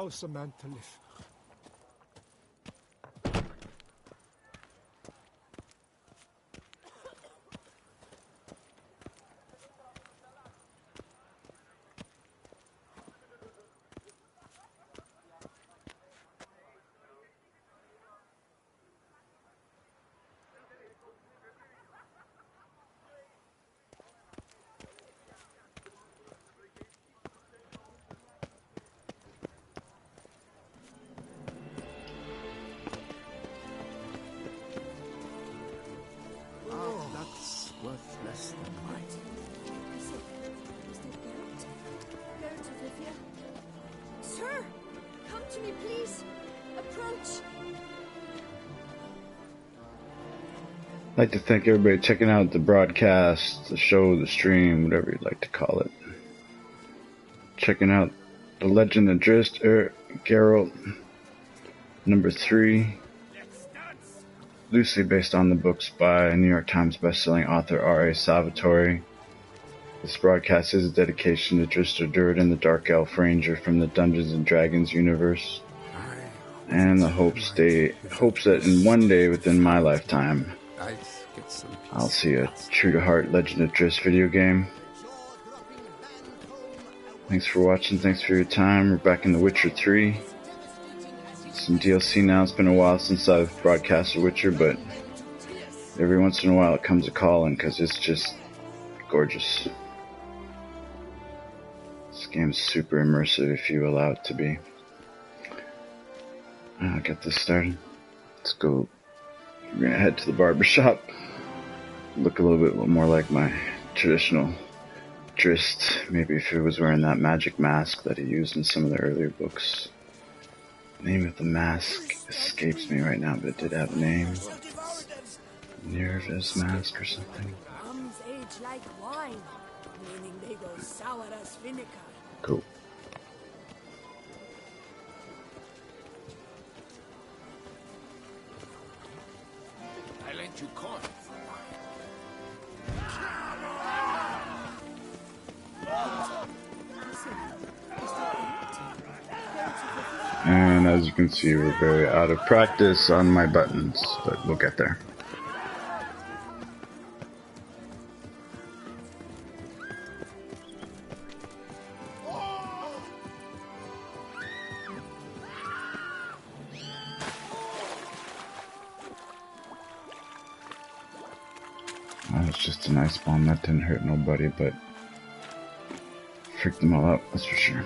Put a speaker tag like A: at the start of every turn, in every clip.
A: allows a man to live.
B: Worth less than mine.
C: Is that Geralt? Geralt of Rivia? Sir! Come to me, please! Approach!
D: I'd like to thank everybody checking out the broadcast, the show, the stream, whatever you'd like to call it. Checking out The Legend of Drizzt Geralt, number 3. Loosely based on the books by New York Times bestselling author R.A. Salvatore. This broadcast is a dedication to Drizzt Do'Urden, the Dark Elf Ranger from the Dungeons and Dragons universe, and the hopes that in one day within my lifetime, I'll see a true-to-heart Legend of Drizzt video game. Thanks for watching, thanks for your time. We're back in The Witcher 3. Some DLC now. It's been a while since I've broadcast The Witcher, but every once in a while it comes a calling because it's just gorgeous. This game's super immersive if you allow it to be. I'll get this started. Let's go. We're gonna head to the barber shop. Look a little bit more like my traditional Drizzt. Maybe if he was wearing that magic mask that he used in some of the earlier books. The name of the mask escapes me right now, but it did have a name. Nervous mask or something.
C: Plums age like wine, meaning they go sour as vinegar.
D: Cool.
B: I lent you corn for wine.
D: And as you can see, we're very out of practice on my buttons, but we'll get there. Oh, it's just an ice bomb. That didn't hurt nobody, but freaked them all out, that's for sure.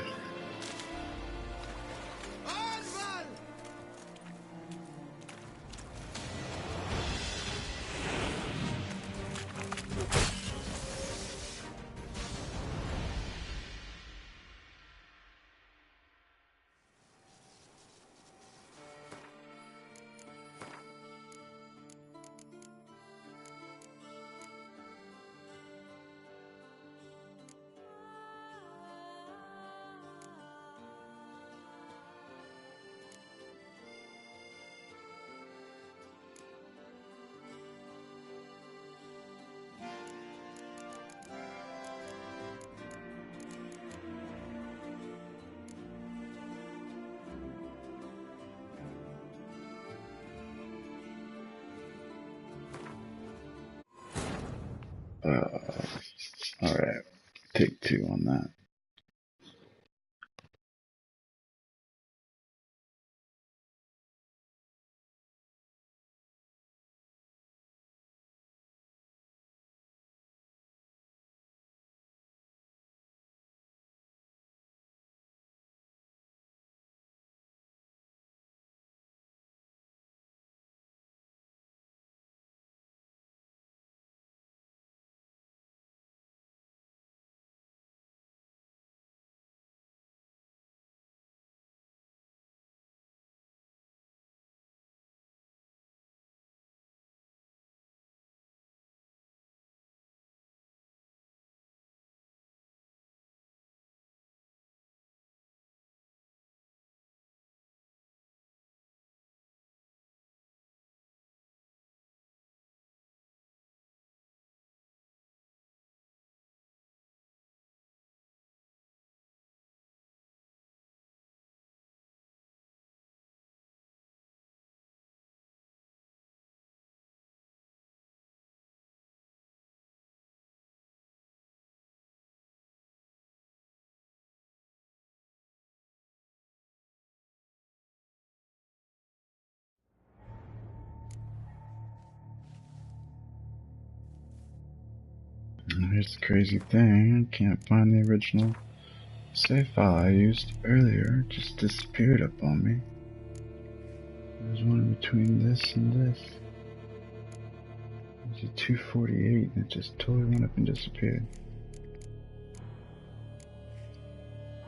D: Alright, take 2 on that. here's the crazy thing. I can't find the original save file I used earlier. It just disappeared up on me. There's one between this and this. There's a 248 and it just totally went up and disappeared.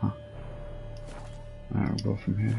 D: Huh. Alright, we'll go from here.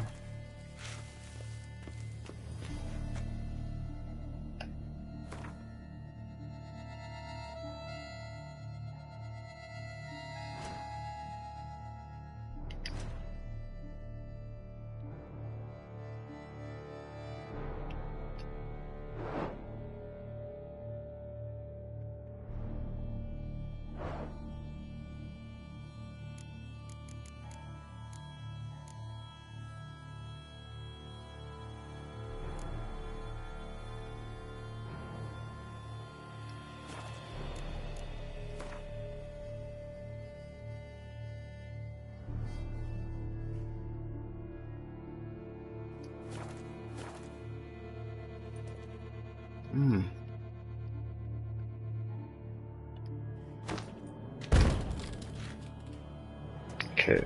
D: Okay.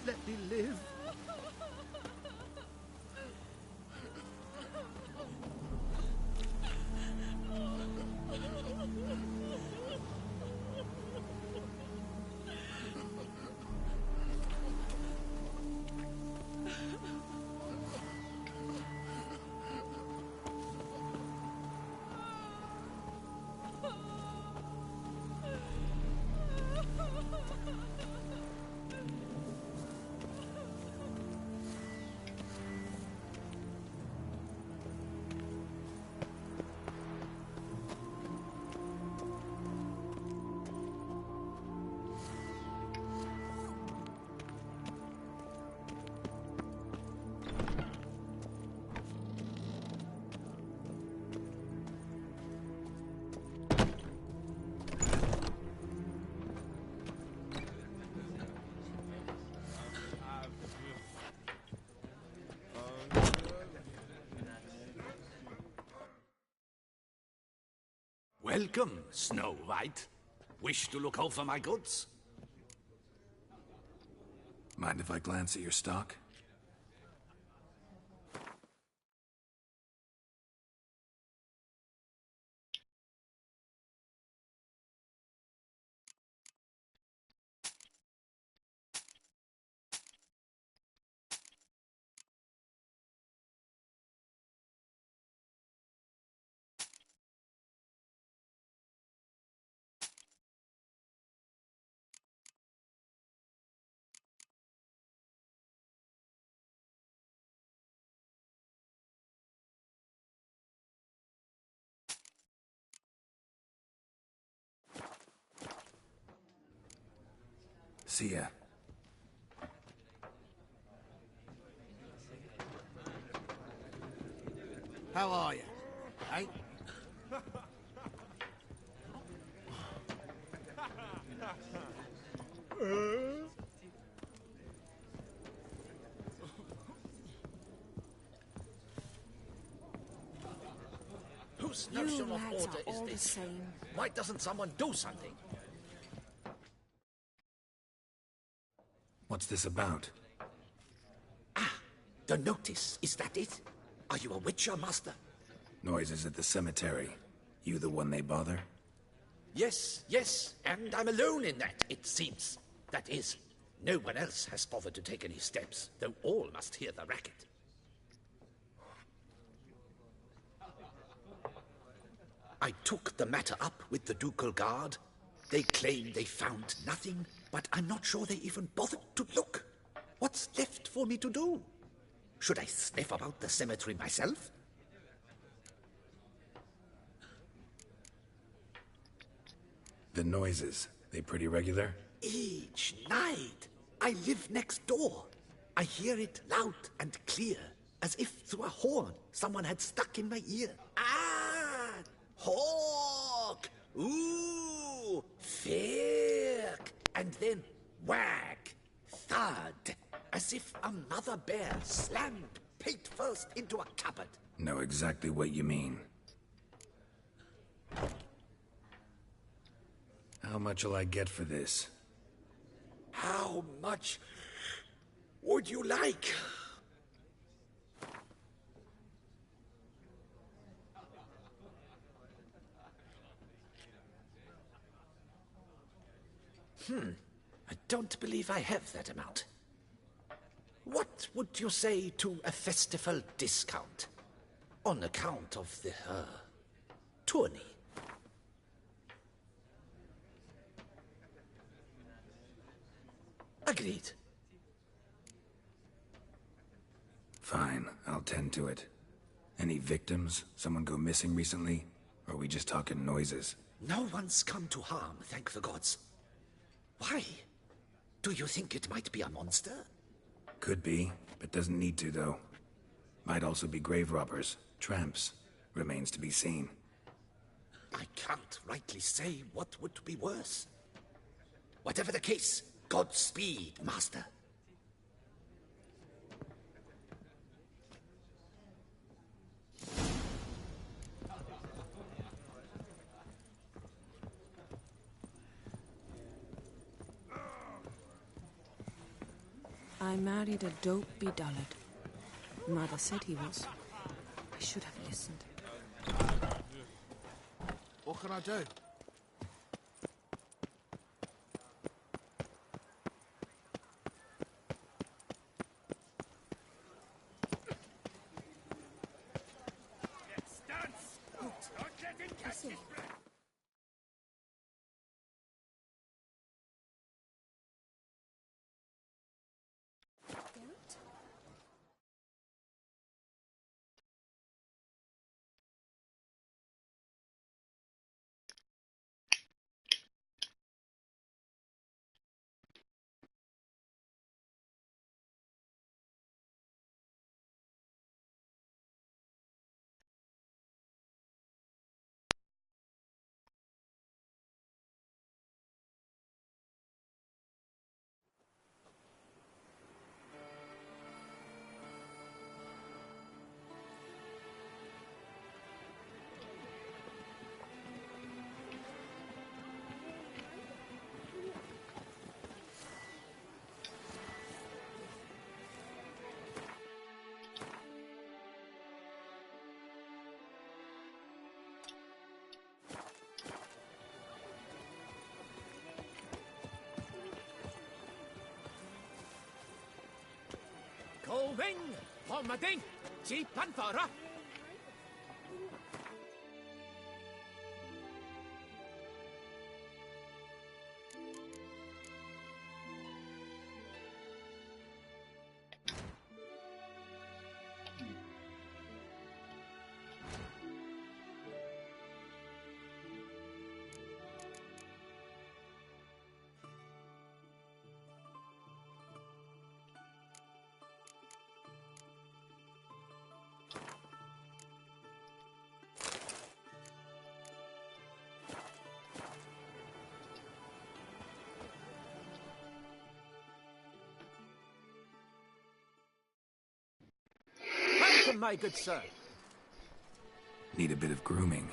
B: Let me live. Welcome, Snow White. Wish to look over my goods?
A: Mind if I glance at your stock? See ya.
B: How are you? Eh? Whose notion of order is this? Why doesn't someone do something?
A: What's this about?
B: Ah, the notice. Is that it? Are you a witcher, Master?
A: Noises at the cemetery. You the one they bother?
B: Yes, yes, and I'm alone in that, it seems. That is, no one else has bothered to take any steps, though all must hear the racket. I took the matter up with the Ducal Guard. They claim they found nothing, but I'm not sure they even bothered to look. What's left for me to do? Should I sniff about the cemetery myself?
A: The noises, they pretty regular?
B: Each night, I live next door. I hear it loud and clear, as if through a horn someone had stuck in my ear. Ah! Hawk! Ooh! Firk! And then whack! Thud! As if a mother bear slammed pate first into a cupboard.
A: Know exactly what you mean. How much will I get for this?
B: How much would you like? I don't believe I have that amount. What would you say to a festival discount? On account of the, tourney? Agreed.
A: Fine, I'll tend to it. Any victims? Someone go missing recently? Or are we just talking noises?
B: No one's come to harm, thank the gods. Why? Do you think it might be a monster?
A: Could be, but doesn't need to, though. Might also be grave robbers, tramps. Remains to be seen.
B: I can't rightly say what would be worse. Whatever the case, Godspeed, Master.
C: I married a dopey dullard. Mother said he was. I should have listened.
E: What can I do?
F: Going, Homading, Jeep and Fara. Welcome, my good sir.
A: Need a bit of grooming.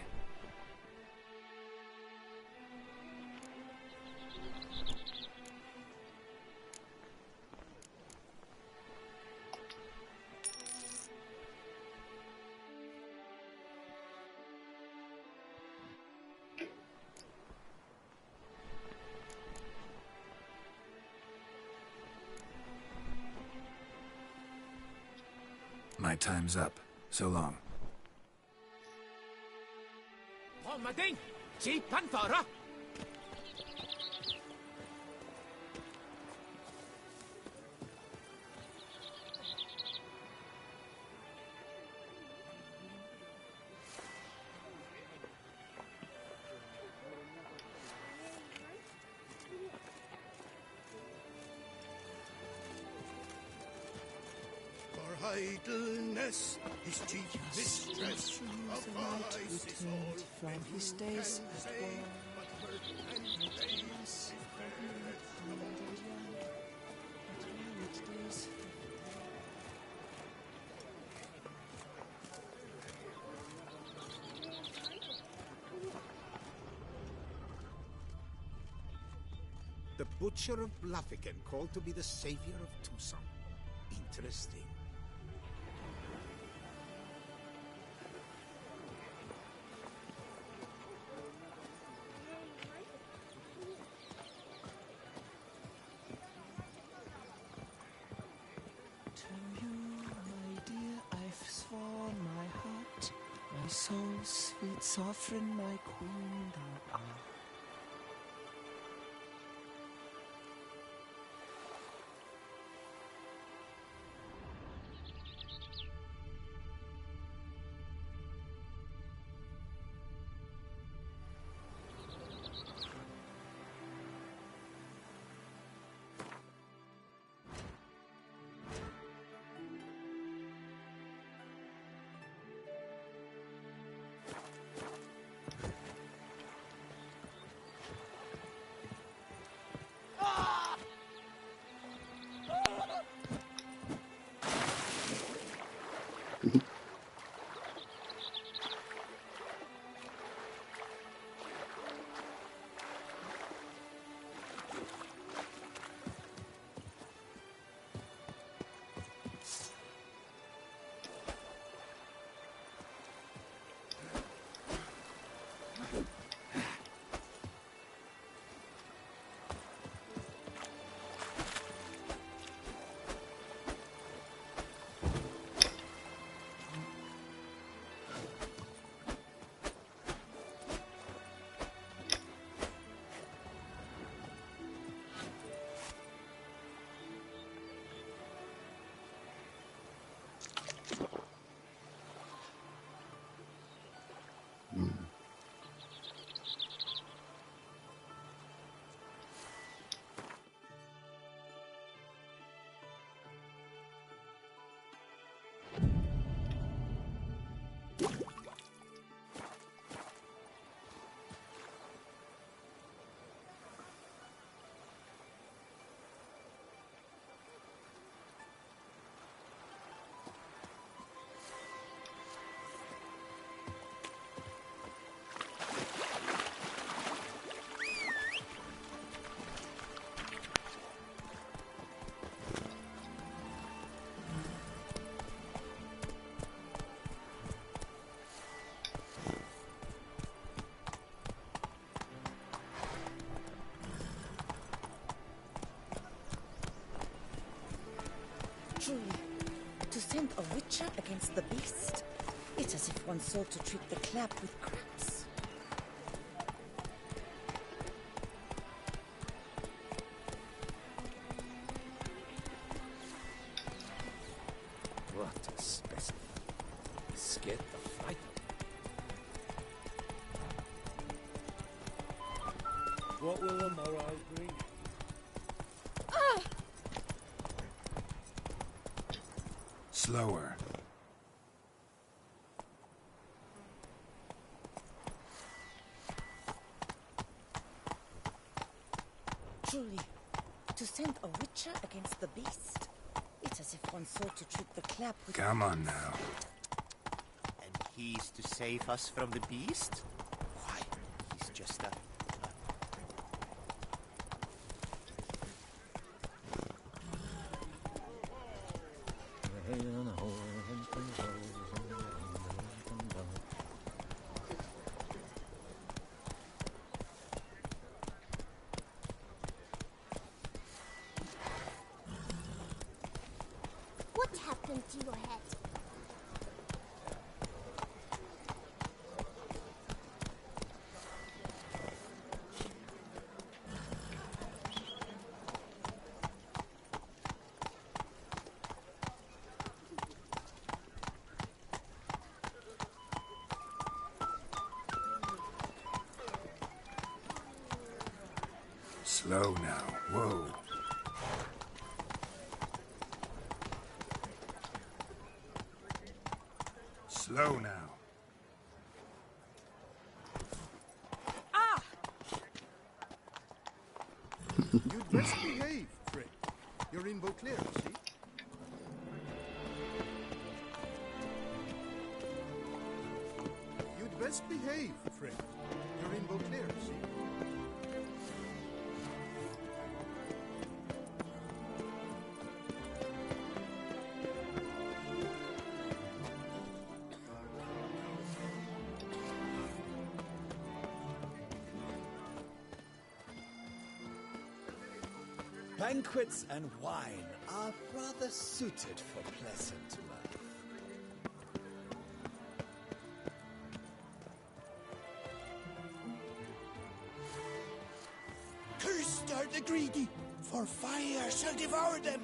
A: My time's up. So long.
F: Homading, Jeep and Fara.
E: idleness, his chief mistress of vice is all
C: from his days at war.
B: The Butcher of Bluffican called to be the savior of Tucson. Interesting.
C: To you, my dear, I've sworn my heart, my soul's sweet sovereign, my queen thou art.
G: Truly, to send a witcher against the beast, it's as if one sought to treat the clap with craps.
B: What a specimen. He scared the fright of me. What will the morrow bring?
A: Slower.
G: Truly, to send a witcher against the beast, it's as if one sought to treat the clap with...
A: Come on now.
H: And he's to save us from the beast? Why, he's just a...
I: What happened to your head?
A: Slow now. Whoa.
I: Slow now.
G: Ah!
I: You'd best behave, Frick. You're in Beauclair, see? You'd best behave, Frick. You're in Beauclair, see?
J: Banquets and wine are rather suited for pleasant mirth.
K: Cursed are the greedy, for fire shall devour them.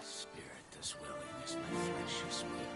B: Spirit is willing as my flesh is weak.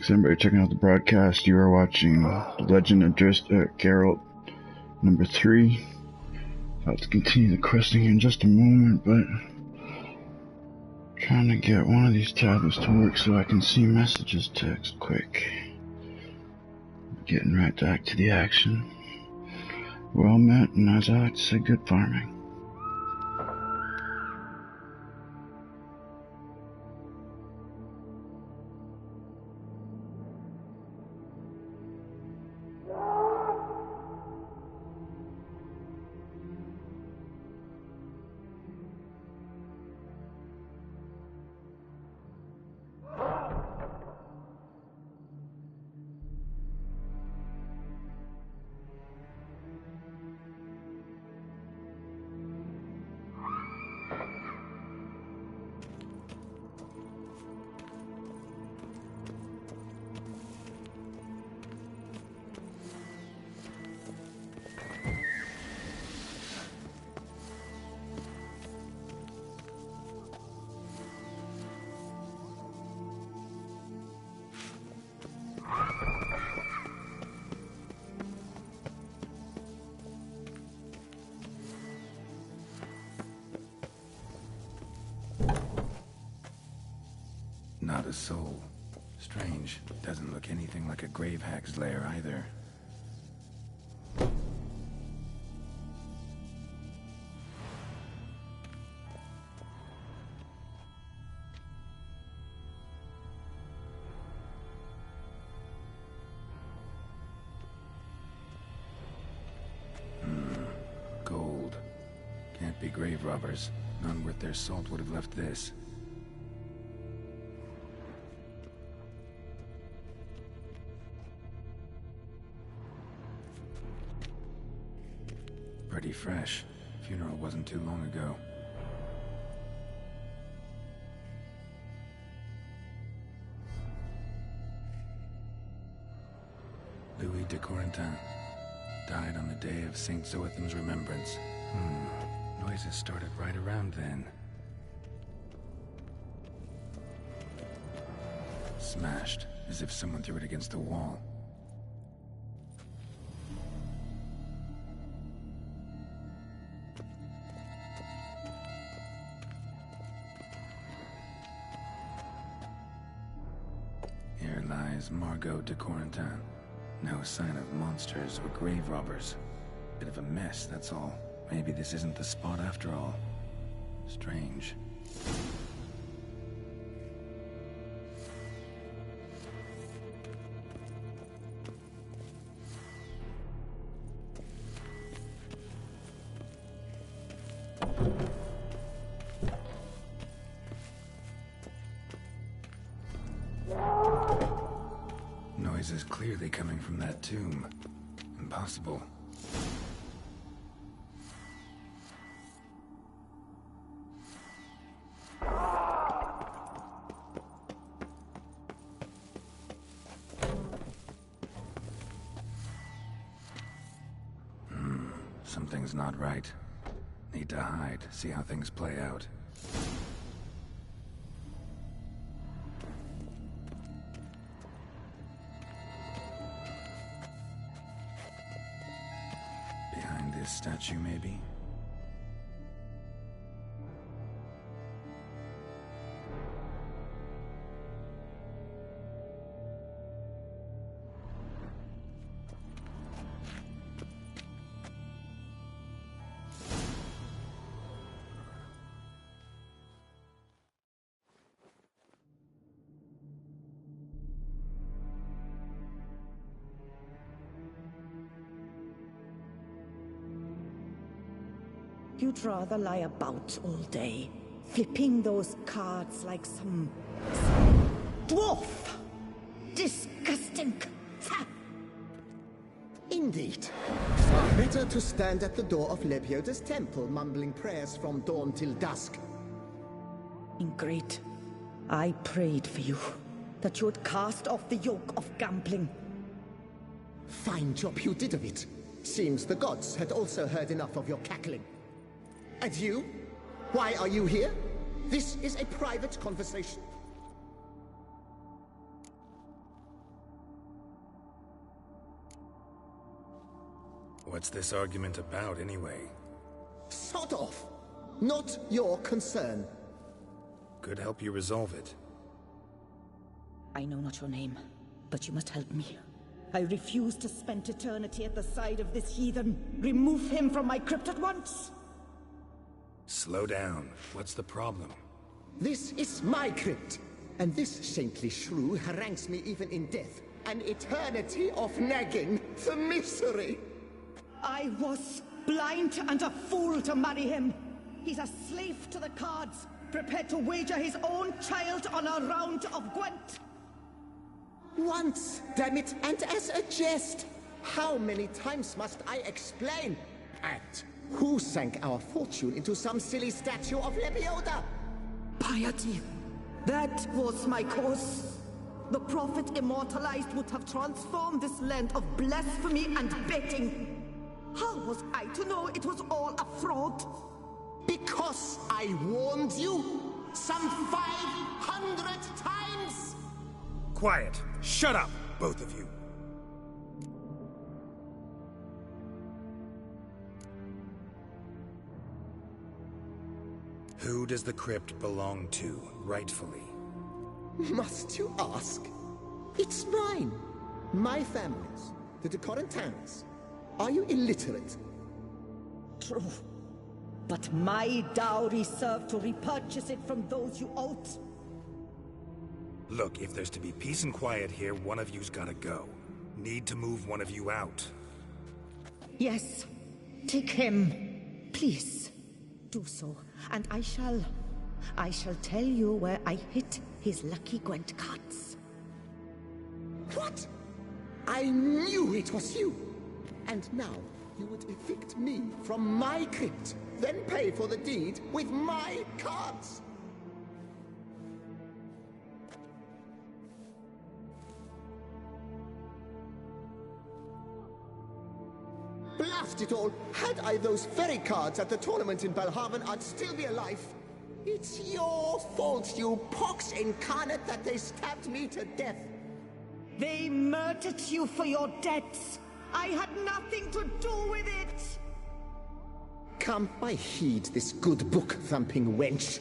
D: Thanks everybody checking out the broadcast. You are watching The Legend of Drizzt Geralt number 3. About to continue the questing in just a moment, but trying to get one of these tablets to work so I can see messages text quick. Getting right back to the action. Well met, and as I like to say, good farming.
A: Not a soul. Strange. Doesn't look anything like a grave hag's lair either. Gold. Can't be grave robbers. None worth their salt would have left this. Pretty fresh. Funeral wasn't too long ago. Louis de Corentin died on the day of Saint Zoetham's remembrance. Noises started right around then. Smashed, as if someone threw it against the wall. Here lies Margot de Corentin. No sign of monsters or grave robbers. Bit of a mess, that's all. Maybe this isn't the spot after all. Strange. Noise is clearly coming from that tomb. Impossible. Something's not right. Need to hide, see how things play out. Behind this statue, maybe?
G: You'd rather lie about all day, flipping those cards like some dwarf. Disgusting.
L: Indeed. Far better to stand at the door of Lebioda's temple, mumbling prayers from dawn till dusk.
G: Ingrid, I prayed for you, that you would cast off the yoke of gambling.
L: Fine job you did of it. Seems the gods had also heard enough of your cackling. And you? Why are you here? This is a private conversation.
A: What's this argument about, anyway?
L: Sod off! Not your concern.
A: Could help you resolve it.
G: I know not your name, but you must help me. I refuse to spend eternity at the side of this heathen. Remove him from my crypt at once!
A: Slow down. What's the problem?
L: This is my crypt, and this saintly shrew harangues me even in death. An eternity of nagging, the misery!
G: I was blind and a fool to marry him. He's a slave to the cards, prepared to wager his own child on a round of Gwent.
L: Once, damn it, and as a jest. How many times must I explain? And who sank our fortune into some silly statue of Lebioda?
G: Piety. That was my cause. The prophet immortalized would have transformed this land of blasphemy and betting. How was I to know it was all a fraud?
L: Because I warned you some 500 times!
A: Quiet! Shut up, both of you! Who does the crypt belong to, rightfully?
L: Must you ask? It's mine. My family's. The de Corentans. Are you illiterate?
G: True. But my dowry served to repurchase it from those you owed.
A: Look, if there's to be peace and quiet here, one of you's gotta go. Need to move one of you out.
G: Yes. Take him. Please. Do so. And I shall tell you where I hid his lucky Gwent cards.
L: What? I knew it was you! And now you would evict me from my crypt, then pay for the deed with my cards! Blast it all! Had I those very cards at the tournament in Belhaven, I'd still be alive. It's your fault, you pox incarnate, that they stabbed me to death.
G: They murdered you for your debts. I had nothing to do with it.
L: Come, I heed this good book-thumping wench.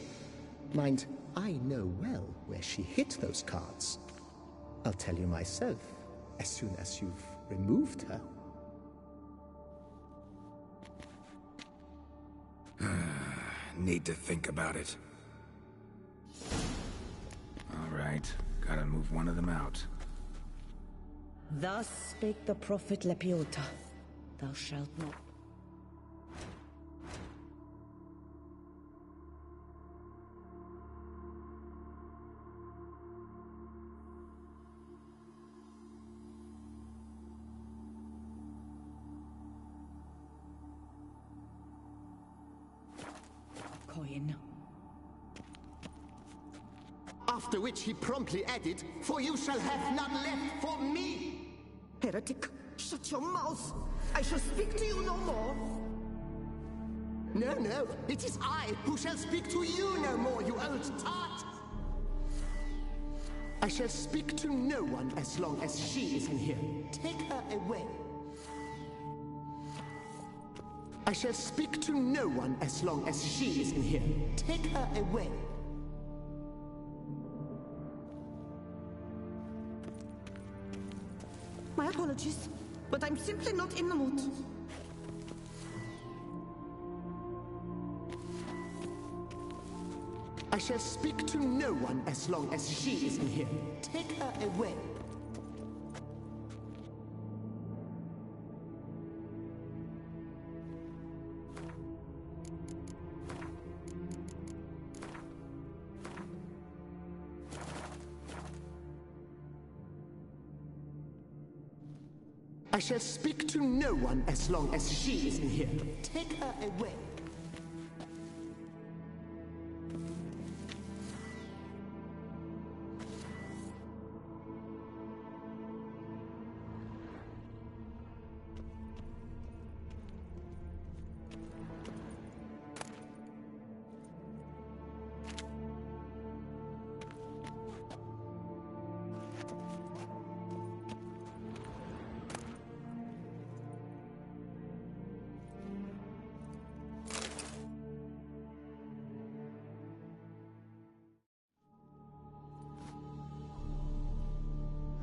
L: Mind, I know well where she hid those cards. I'll tell you myself, as soon as you've removed her.
A: Need to think about it. All right, gotta move one of them out.
G: Thus spake the prophet Lepiota. Thou shalt not. Coin.
L: After which he promptly added, "For you shall have none left for me!"
G: Heretic, shut your mouth! I shall speak to you no more!
L: No, no, it is I who shall speak to you no more, you old tart! I shall speak to no one as long as she is in here. Take her away. I shall speak to no one as long as she is in here. Take her away.
G: My apologies, but I'm simply not in the mood.
L: I shall speak to no one as long as she is in here. Take her away. I shall speak to no one as long as she is in here. Take her away.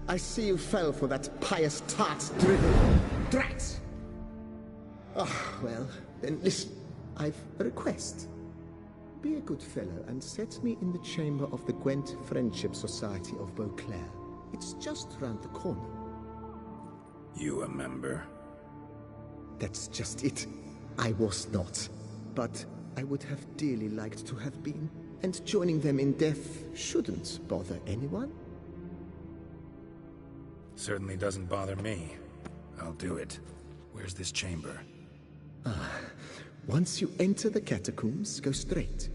L: I see you fell for that pious tart's drivel. Drat! Ah, well, then listen. I've a request. Be a good fellow and set me in the chamber of the Gwent Friendship Society of Beauclair. It's just round the corner.
A: You a member?
L: That's just it. I was not. But I would have dearly liked to have been. And joining them in death shouldn't bother anyone.
A: Certainly doesn't bother me. I'll do it. Where's this chamber?
L: Once you enter the catacombs, go straight.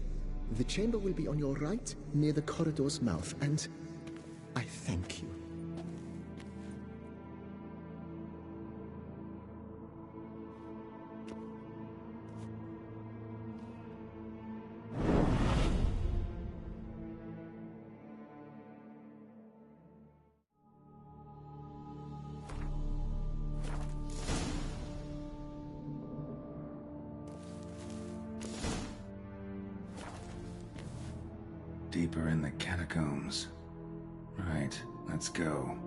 L: The chamber will be on your right, near the corridor's mouth, and I thank you.
A: Deeper in the catacombs. Right, let's go.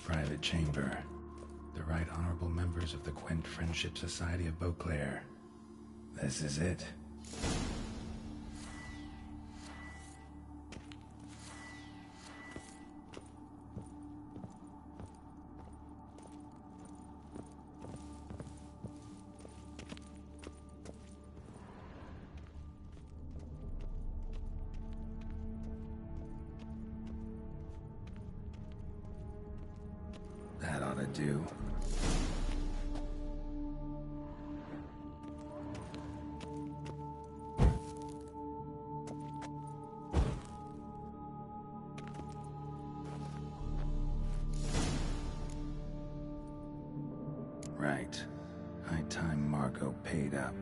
A: Private chamber. The Right Honorable members of the Gwent Friendship Society of Beauclair. This is it. That ought to do. Right. High time Margot paid up.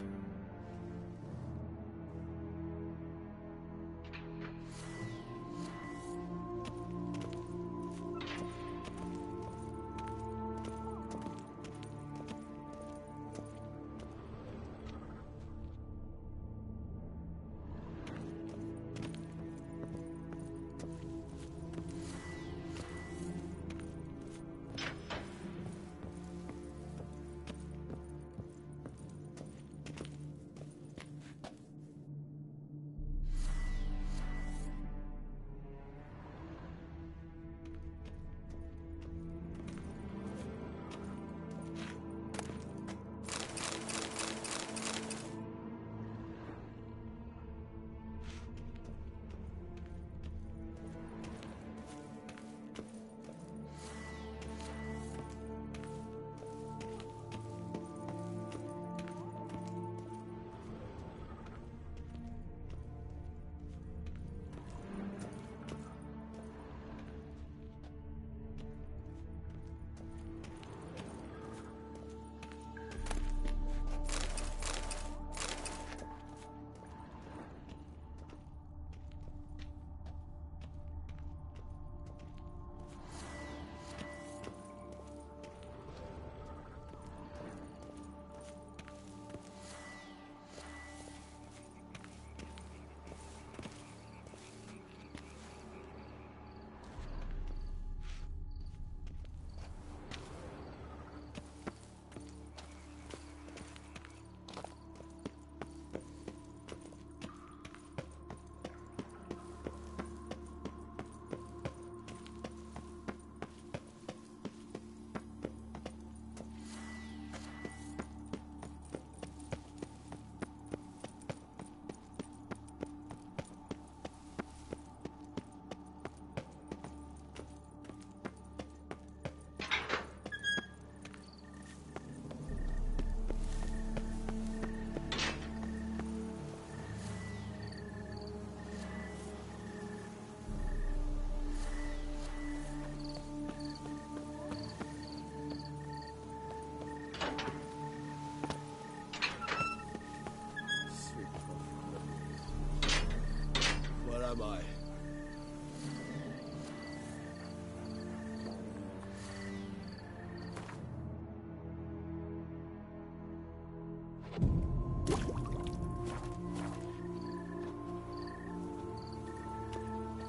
J: by.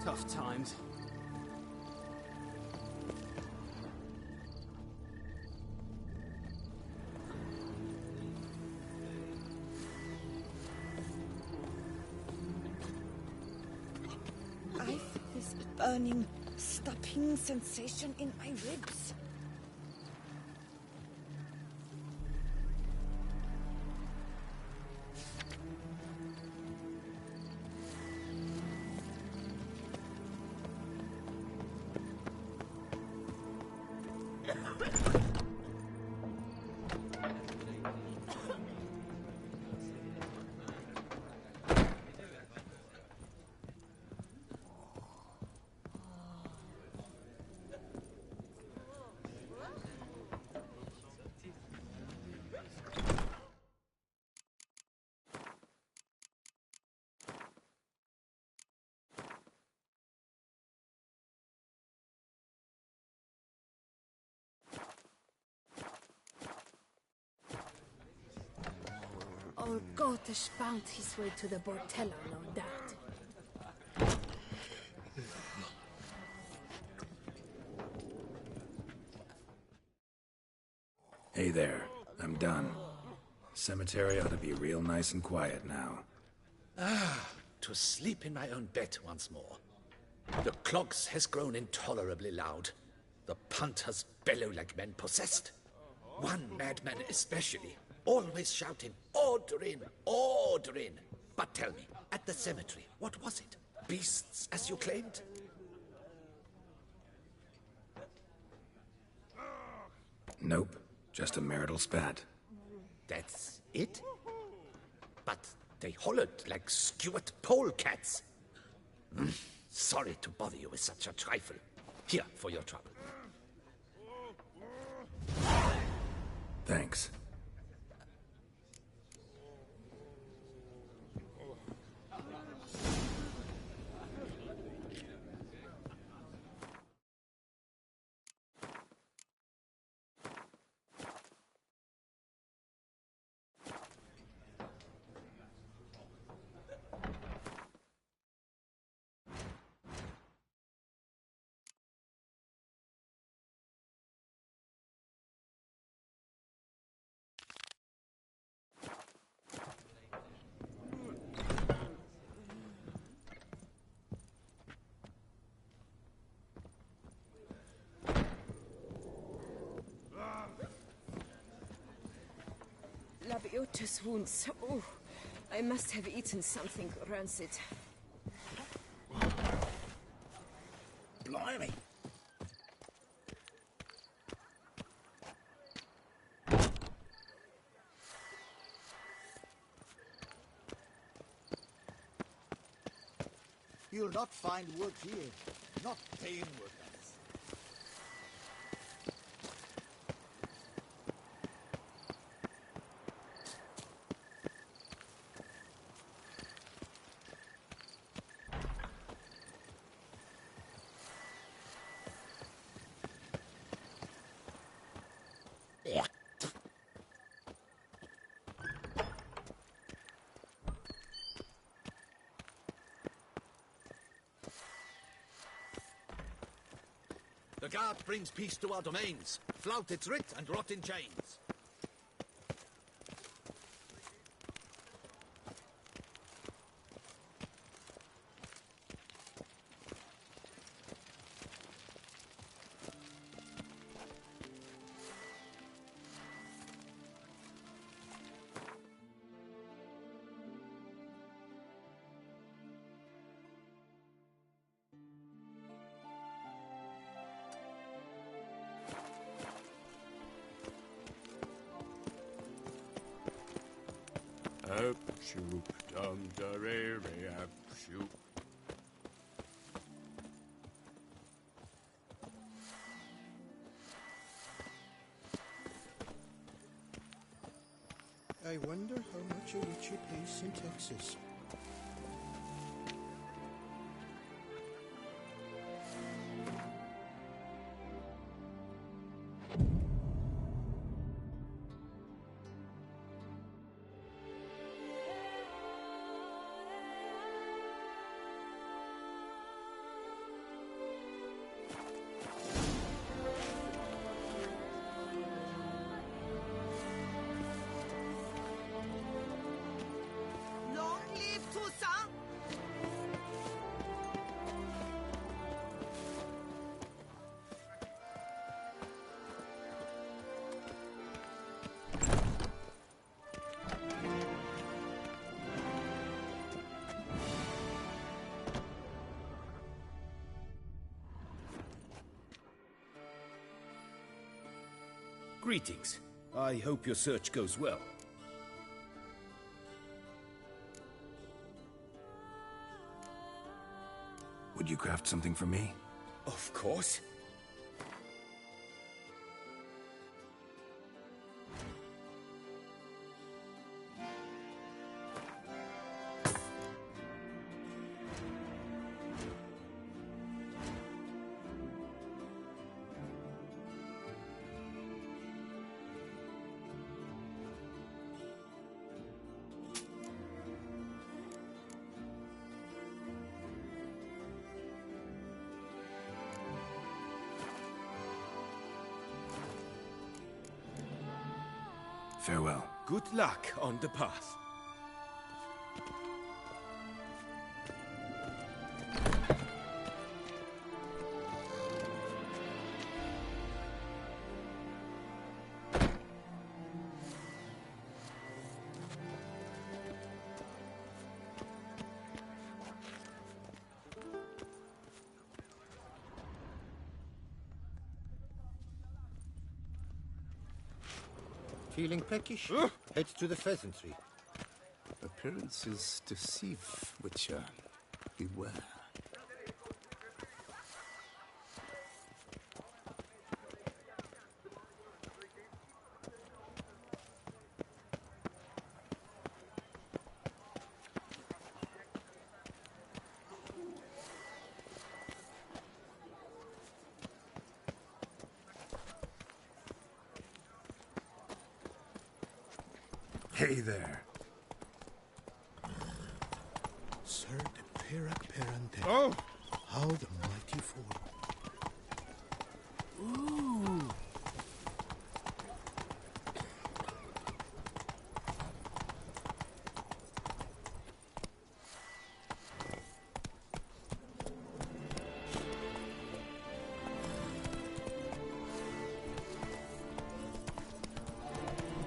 F: Tough times.
C: I feel this burning, stopping sensation in my ribs.
M: Old Gotish found his way to the Bordello, no doubt.
A: Hey there, I'm done. Cemetery ought to be real nice and quiet now.
B: To sleep in my own bed once more. The clogs has grown intolerably loud. The punters bellow like men possessed. One madman especially, always shouting, "Order in! Order in!" But tell me, at the cemetery, what was it? Beasts, as you claimed?
A: Nope, just a marital spat.
B: That's it? But they hollered like skewered polecats. Sorry to bother you with such a trifle. Here, for your trouble.
A: Thanks.
C: Labiotus wounds. Oh, I must have eaten something rancid.
K: Blimey. You'll not find wood here. Not tame wood, that is.
B: The guard brings peace to our domains. Flout its writ and rot in chains.
N: Up, shoop, dum, da, re, re, up, shoop.
I: I wonder how much a witcher pays in taxes.
O: Greetings. I hope your search goes well.
A: Would you craft something for me?
O: Of course.
A: Farewell.
O: Good luck on the path.
B: Feeling peckish? Head to the pheasantry.
N: Appearances deceive, Witcher. Beware.
A: Hey there.
K: Sir de Pirac Perante.
O: Oh!
K: How the mighty fall.
O: Ooh!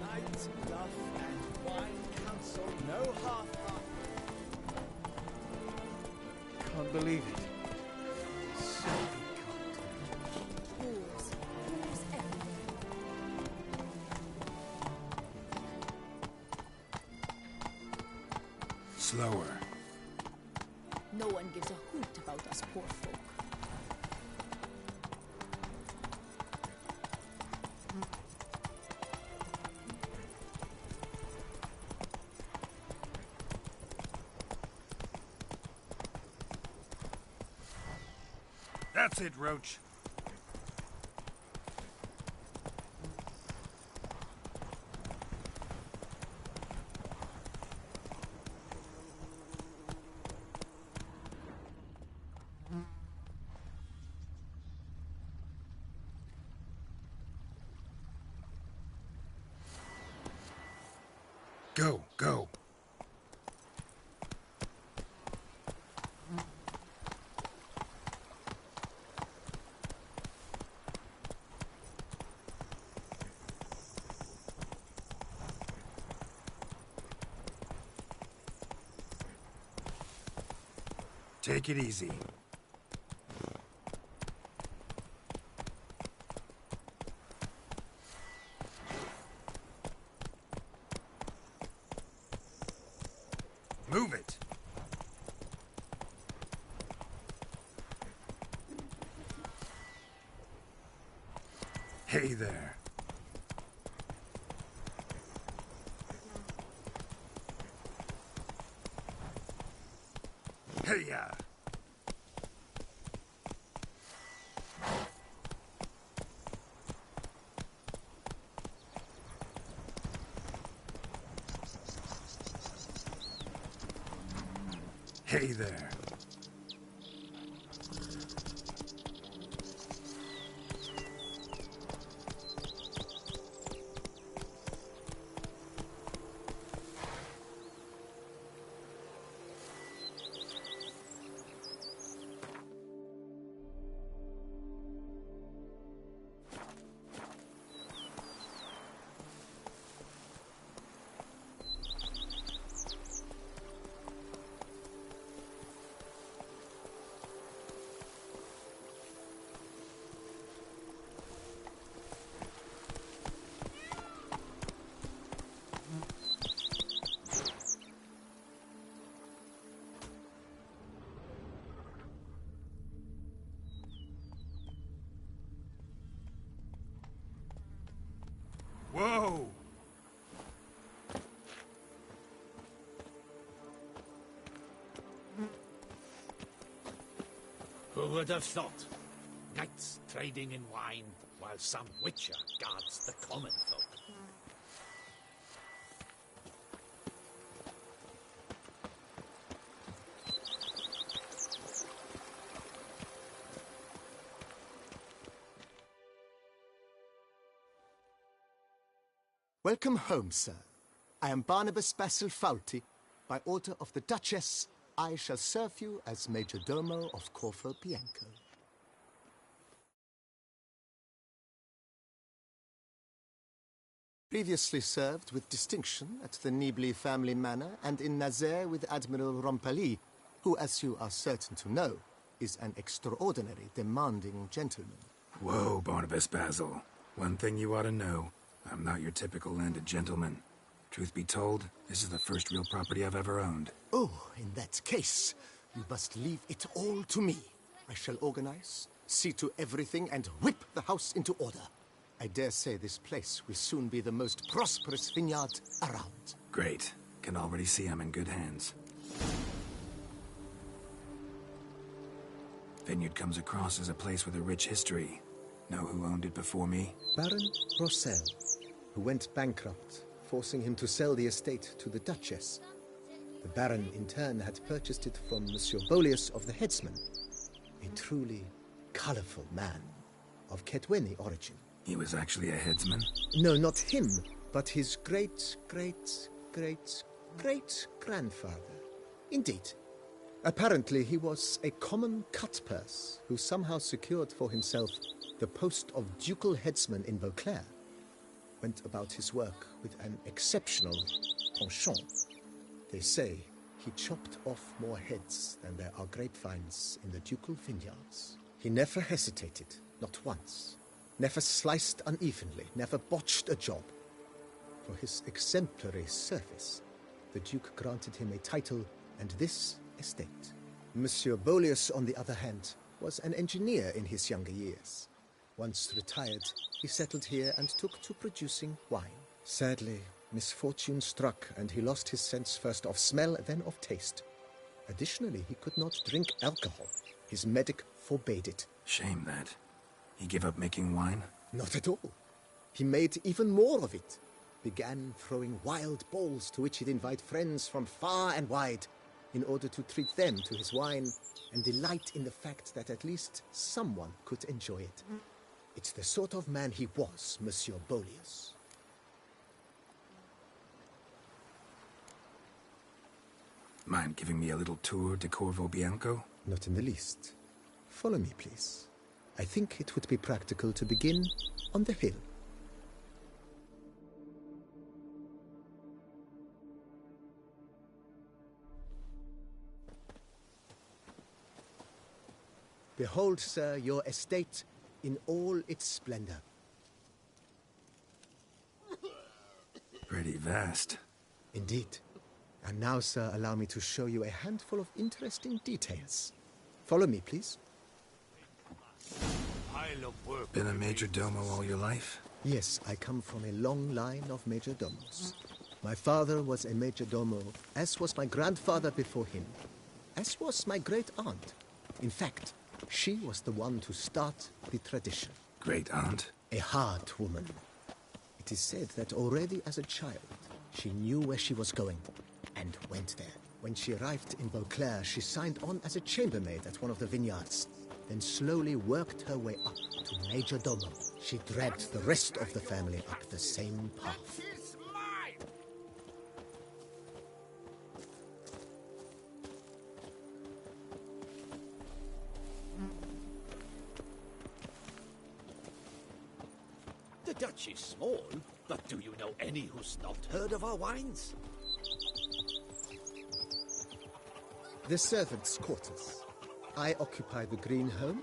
J: Night, love, and wine counsel no half-heart.
O: Can't believe it. So
M: Who's everywhere.
A: Slower.
M: No one gives a hoot about us poor folk.
A: That's it, Roach. Go, go. Take it easy. Move it. Hey there. Hey-ya. Hey there.
B: Who would have thought? Knights trading in wine, while some witcher guards the common folk.
L: Welcome home, sir. I am Barnabas Basil Faulty. By order of the Duchess, I shall serve you as Major Domo of Corvo Bianco. Previously served with distinction at the Nibli family manor and in Nazaire with Admiral Rompali, who, as you are certain to know, is an extraordinary demanding gentleman.
A: Whoa, Barnabas Basil. One thing you ought to know. I'm not your typical landed gentleman. Truth be told, this is the first real property I've ever owned.
L: Oh, in that case, you must leave it all to me. I shall organize, see to everything, and whip the house into order. I dare say this place will soon be the most prosperous vineyard around.
A: Great. Can already see I'm in good hands. Vineyard comes across as a place with a rich history. Know who owned it before me?
L: Baron Rossel, who went bankrupt, forcing him to sell the estate to the Duchess. The Baron, in turn, had purchased it from Monsieur Bolius of the Headsman, a truly colorful man of Ketweni origin.
A: He was actually a headsman?
L: No, not him, but his great-great-great-great-grandfather. Indeed. Apparently, he was a common cutpurse who somehow secured for himself the post of ducal headsman in Beauclair. Went about his work with an exceptional penchant. They say he chopped off more heads than there are grapevines in the ducal vineyards. He never hesitated, not once. Never sliced unevenly, never botched a job. For his exemplary service, the Duke granted him a title and this estate. Monsieur Bolius, on the other hand, was an engineer in his younger years. Once retired, he settled here and took to producing wine. Sadly, misfortune struck and he lost his sense first of smell, then of taste. Additionally, he could not drink alcohol. His medic forbade it.
A: Shame that. He gave up making wine?
L: Not at all. He made even more of it. Began throwing wild balls to which he'd invite friends from far and wide in order to treat them to his wine and delight in the fact that at least someone could enjoy it. It's the sort of man he was, Monsieur Bolius.
A: Mind giving me a little tour de Corvo Bianco?
L: Not in the least. Follow me, please. I think it would be practical to begin on the hill. Behold, sir, your estate in all its splendor.
A: Pretty vast.
L: Indeed. And now, sir, allow me to show you a handful of interesting details. Follow me, please.
A: Been a major domo all your life?
L: Yes, I come from a long line of major domos. My father was a major domo, as was my grandfather before him, as was my great-aunt. In fact, she was the one to start the tradition.
A: Great-aunt?
L: A hard woman. It is said that already as a child, she knew where she was going, and went there. When she arrived in Beauclair, she signed on as a chambermaid at one of the vineyards, then slowly worked her way up to Major Domo. She dragged the rest of the family up the same path.
B: The Dutch is small, but do you know any who's not heard of our wines?
L: The servants' quarters. I occupy the green home.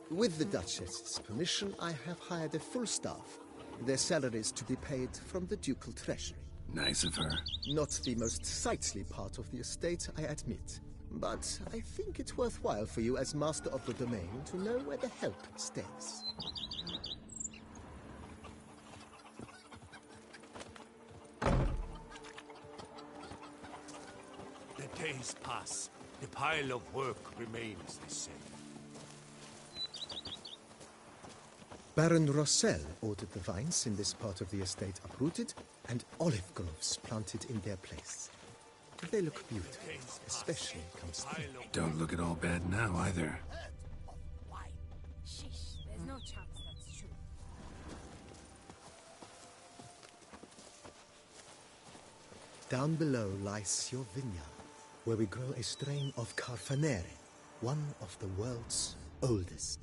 L: With the Duchess's permission, I have hired a full staff. Their salaries to be paid from the ducal treasury.
A: Nice of her.
L: Not the most sightly part of the estate, I admit. But I think it's worthwhile for you as master of the domain to know where the help stays.
N: The days pass. The pile of work remains the same.
L: Baron Rossel ordered the vines in this part of the estate uprooted and olive groves planted in their place. They look beautiful, especially come spring.
A: Don't look at all bad now, either.
M: Shish, there's no chance that's true.
L: Down below lies your vineyard, where we grow a strain of Carfanere, one of the world's oldest.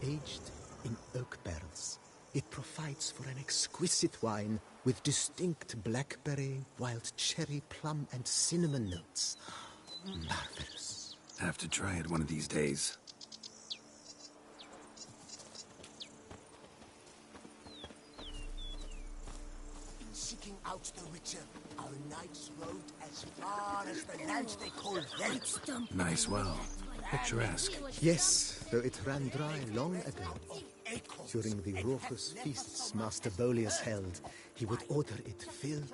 L: Aged in oak barrels, it provides for an exquisite wine with distinct blackberry, wild cherry, plum, and cinnamon notes. Marvelous.
A: Have to try it one of these days.
K: In seeking out the Witcher, our knights rode as far as the land they call Welt.
A: Nice well. Picturesque.
L: Yes, though it ran dry long ago. During the raucous feasts Master Bolius held, he would order it filled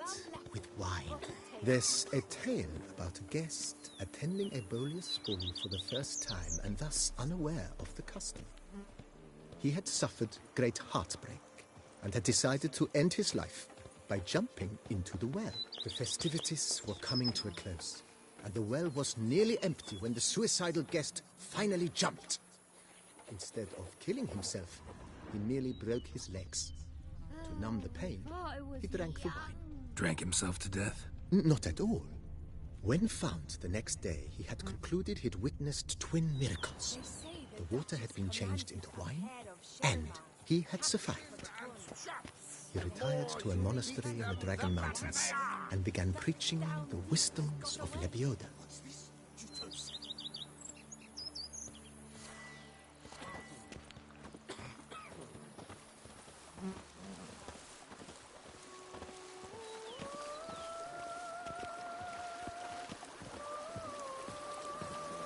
L: with wine. There's a tale about a guest attending a Bolius ball for the first time and thus unaware of the custom. He had suffered great heartbreak and had decided to end his life by jumping into the well. The festivities were coming to a close, and the well was nearly empty when the suicidal guest finally jumped. Instead of killing himself, he merely broke his legs. To numb the pain, he drank the wine.
A: Drank himself to death?
L: Not at all. When found the next day, he had concluded he'd witnessed twin miracles. The water had been changed into wine, and he had survived. He retired to a monastery in the Dragon Mountains and began preaching the wisdoms of Lebioda.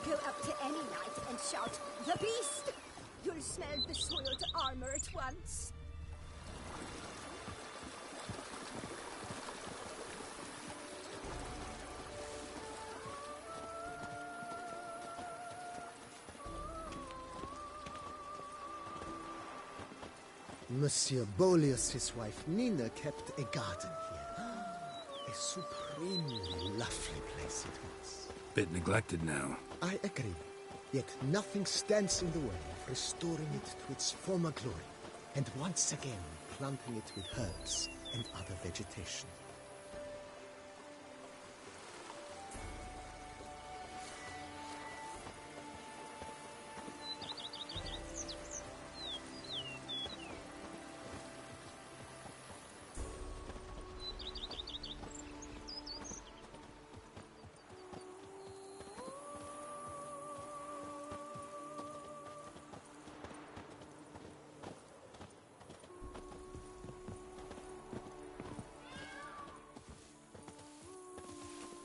M: Go up to any knight and shout, "The beast!" You'll smell the soiled armor at once.
L: Monsieur Bolius' wife Nina kept a garden here. A supremely lovely place it was.
A: Bit neglected now.
L: I agree. Yet nothing stands in the way of restoring it to its former glory, and once again planting it with herbs and other vegetation.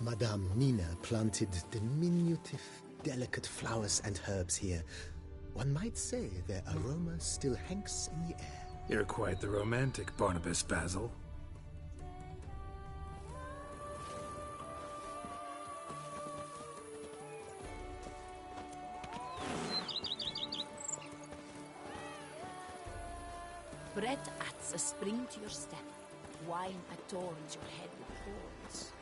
L: Madame Nina planted diminutive, delicate flowers and herbs here. One might say their aroma still hangs in the air.
A: You're quite the romantic, Barnabas Basil.
P: Bread adds a spring to your step. Wine adorns your head with thorns.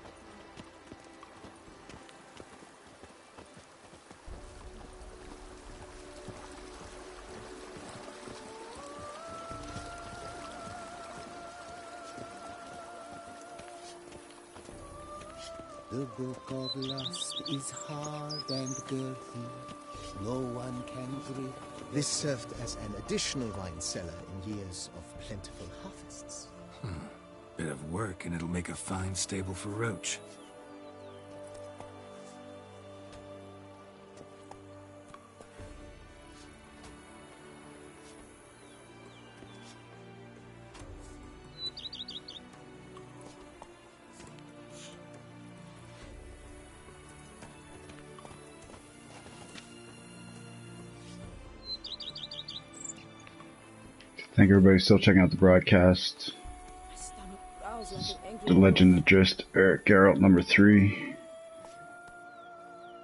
C: The book of lust is hard and girthy. No one can grip.
L: This served as an additional wine cellar in years of plentiful harvests.
A: Bit of work and it'll make a fine stable for Roach.
D: Thank everybody still checking out the broadcast. The Legend of Drizzt, Geralt number 3.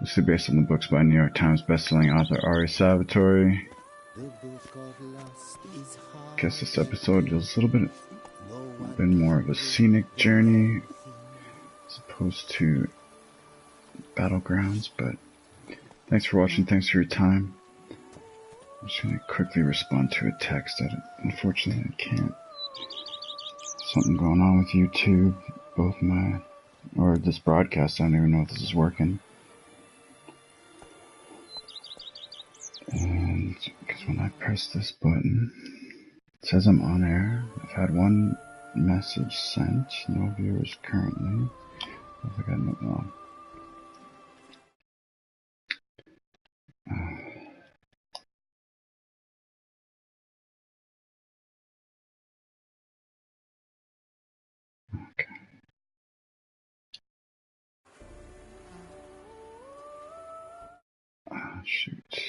D: This is based on the books by New York Times bestselling author R.A. Salvatore. Guess this episode is a little bit more of a scenic journey as opposed to battlegrounds, but thanks for watching, thanks for your time. I'm just going to quickly respond to a text that unfortunately I can't. Something going on with YouTube, or this broadcast, I don't even know if this is working. And because when I press this button, it says I'm on air. I've had one message sent, no viewers currently. I think I know. Well. Okay. Shoot.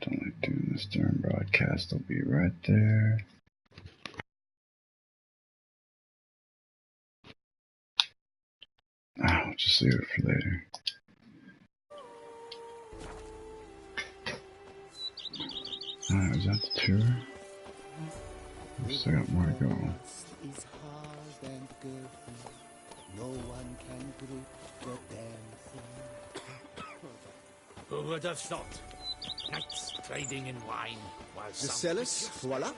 D: Don't like doing this during broadcast. I'll be right there. I'll just leave it for later. Alright, was that the tour? I still got more to go.
K: No one can grip the damn thing.
B: Who would have thought? Knights trading in wine while
L: The
B: some
L: cellars, voila.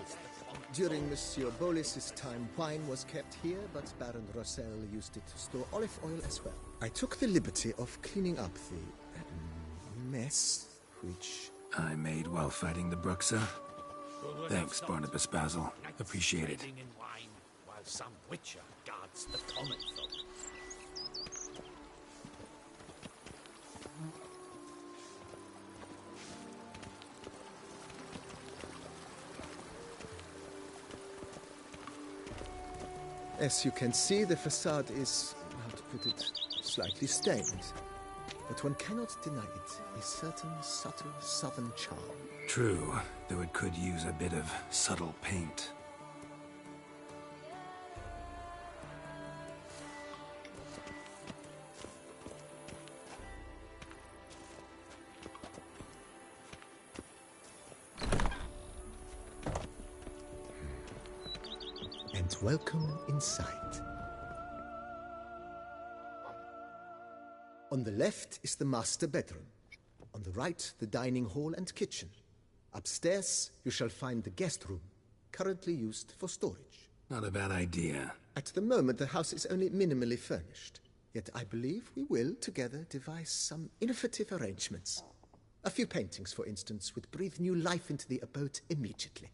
L: During Monsieur Bolis's time, wine was kept here, but Baron Rossel used it to store olive oil as well. I took the liberty of cleaning up the mess, which
A: I made while fighting the Bruxa. Thanks, Barnabas Basil. Appreciate it.
B: trading in wine while some witcher guards the common folk.
L: as you can see, the facade is, how to put it, slightly stained. But one cannot deny it, a certain subtle southern charm.
A: True, though it could use a bit of subtle paint.
L: And welcome inside. On the left is the master bedroom. On the right, the dining hall and kitchen. Upstairs, you shall find the guest room, currently used for storage.
A: Not a bad idea.
L: At the moment, the house is only minimally furnished. Yet I believe we will, together, devise some innovative arrangements. A few paintings, for instance, would breathe new life into the abode immediately.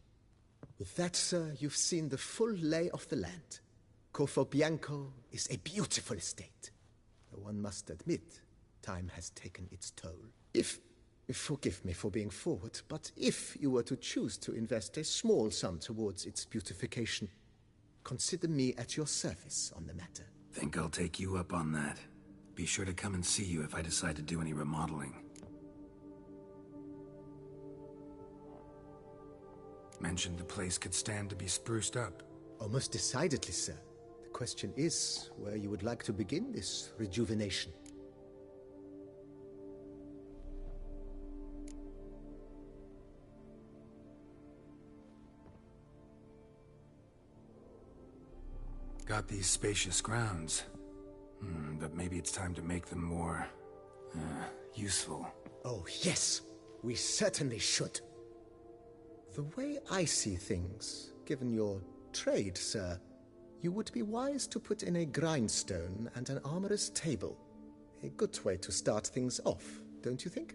L: With that, sir, you've seen the full lay of the land. Corvo Bianco is a beautiful estate. Though one must admit, time has taken its toll. Forgive me for being forward, but if you were to choose to invest a small sum towards its beautification, consider me at your service on the matter.
A: Think I'll take you up on that. Be sure to come and see you if I decide to do any remodeling. Mentioned the place could stand to be spruced up.
L: Oh, most decidedly, sir. The question is where you would like to begin this rejuvenation.
A: Got these spacious grounds. But maybe it's time to make them more, useful.
L: Oh, yes. We certainly should. The way I see things, given your trade, sir, you would be wise to put in a grindstone and an armorer's table. A good way to start things off, don't you think?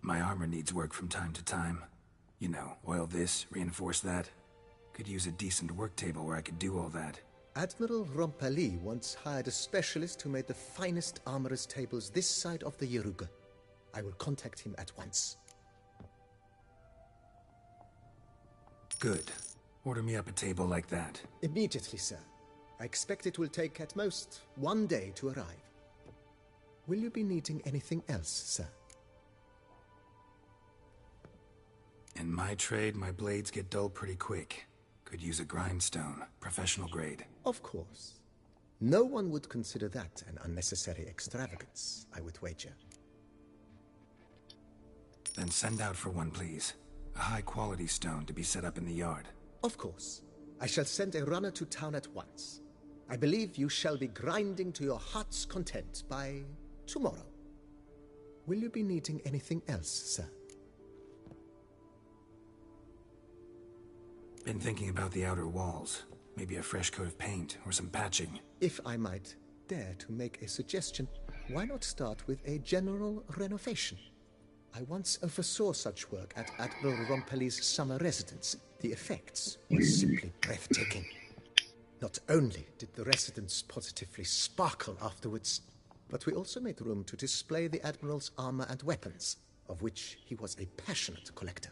A: My armor needs work from time to time. You know, oil this, reinforce that. Could use a decent work table where I could do all that.
L: Admiral Rompali once hired a specialist who made the finest armorer's tables this side of the Yeruga. I will contact him at once.
A: Good. Order me up a table like that.
L: Immediately, sir. I expect it will take at most 1 day to arrive. Will you be needing anything else, sir?
A: In my trade, my blades get dull pretty quick. Could use a grindstone, professional grade.
L: Of course. No one would consider that an unnecessary extravagance, I would wager.
A: Then send out for one, please. A high-quality stone to be set up in the yard.
L: Of course. I shall send a runner to town at once. I believe you shall be grinding to your heart's content by tomorrow. Will you be needing anything else, sir?
A: Been thinking about the outer walls. Maybe a fresh coat of paint or some patching.
L: If I might dare to make a suggestion, why not start with a general renovation? I once oversaw such work at Admiral Rompelli's summer residence. The effects were simply breathtaking. Not only did the residence positively sparkle afterwards, but we also made room to display the Admiral's armor and weapons, of which he was a passionate collector.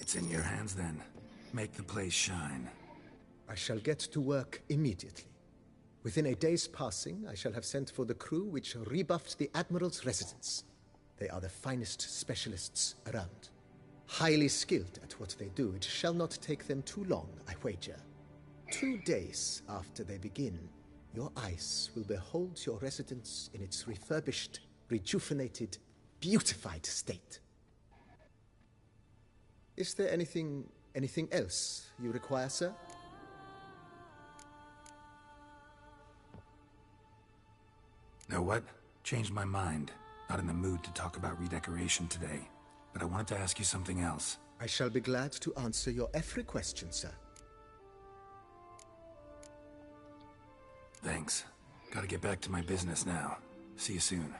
A: It's in your hands then. Make the place shine.
L: I shall get to work immediately. Within a day's passing, I shall have sent for the crew which rebuffed the Admiral's residence. They are the finest specialists around. Highly skilled at what they do, it shall not take them too long, I wager. 2 days after they begin, your eyes will behold your residence in its refurbished, rejuvenated, beautified state. Is there anything else you require, sir?
A: Know what? Changed my mind. Not in the mood to talk about redecoration today. But I wanted to ask you something else.
L: I shall be glad to answer your every question, sir.
A: Thanks. Gotta get back to my business now. See you soon.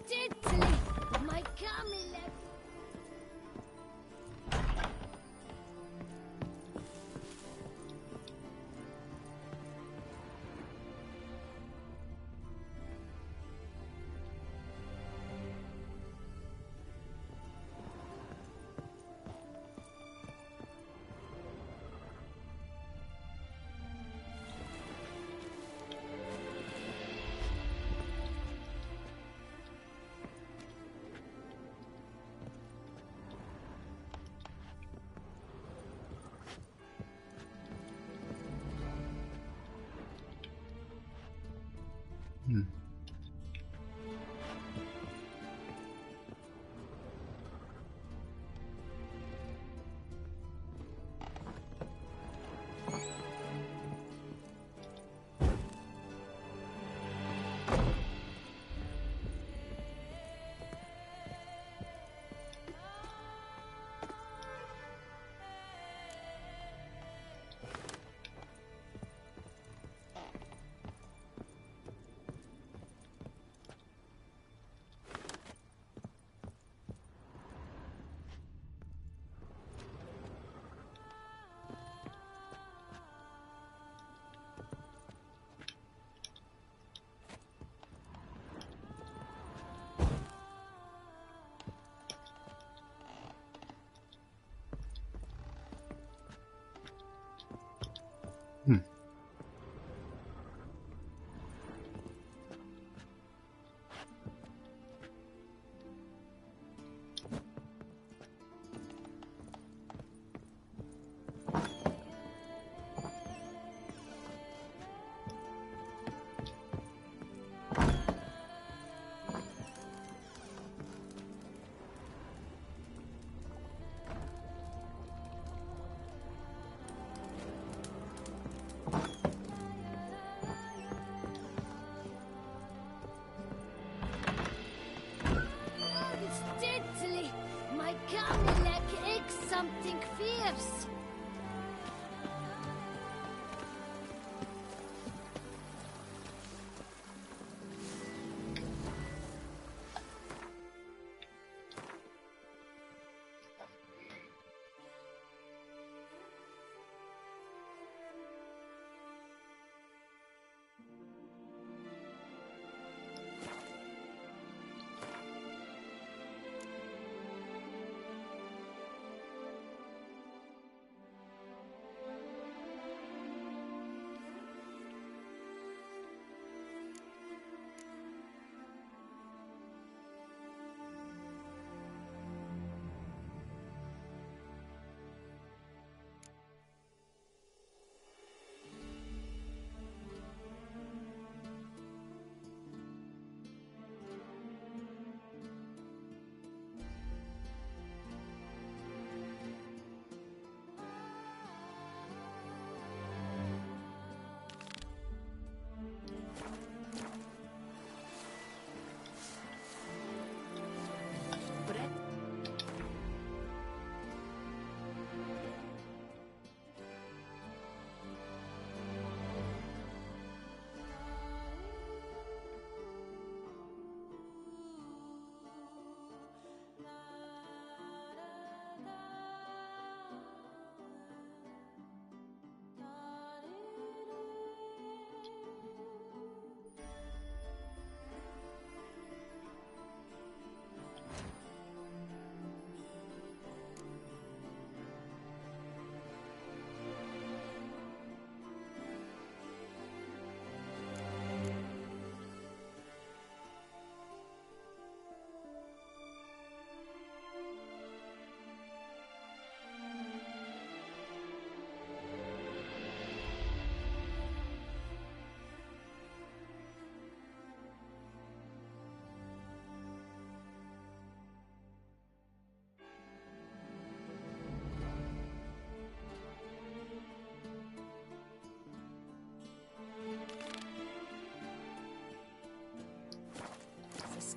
M: Diddly, my Camilla.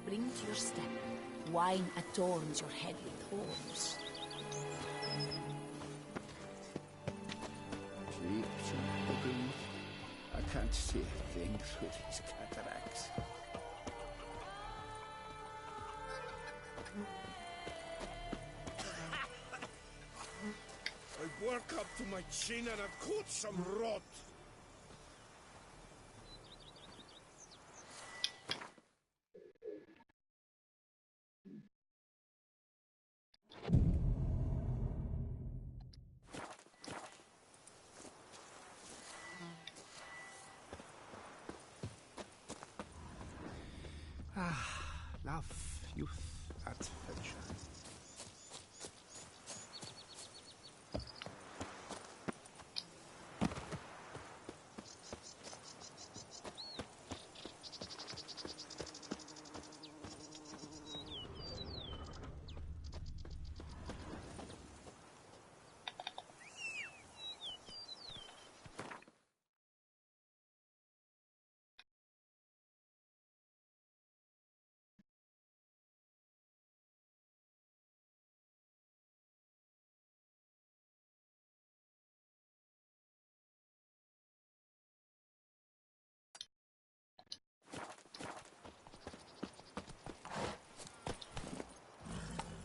P: spring to your step. Wine adorns your head with thorns.
Q: Egyptian looking. I can't see a thing through these cataracts.
N: I work up to my chin and I've caught some rot.
Q: Love, youth, adventure.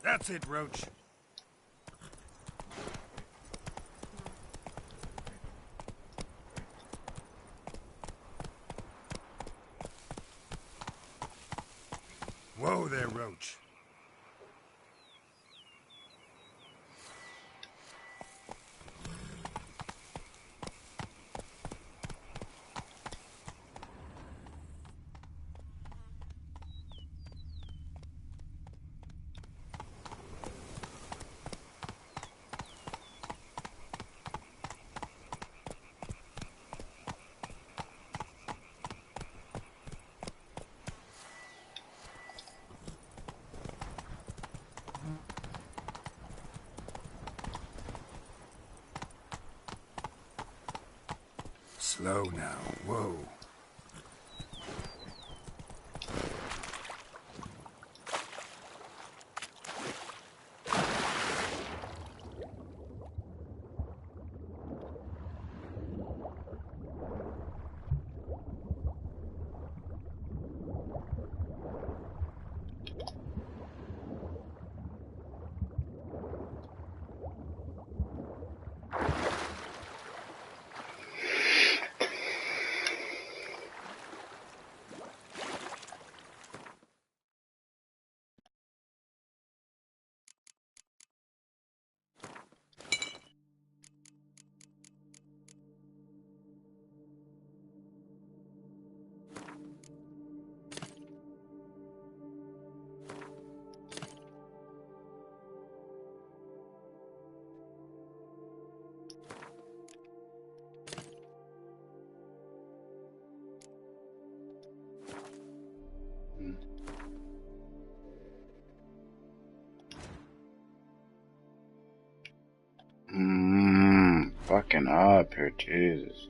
N: That's it, Roach. Whoa there, Roach. Slow now, whoa.
D: Fucking up here, Jesus.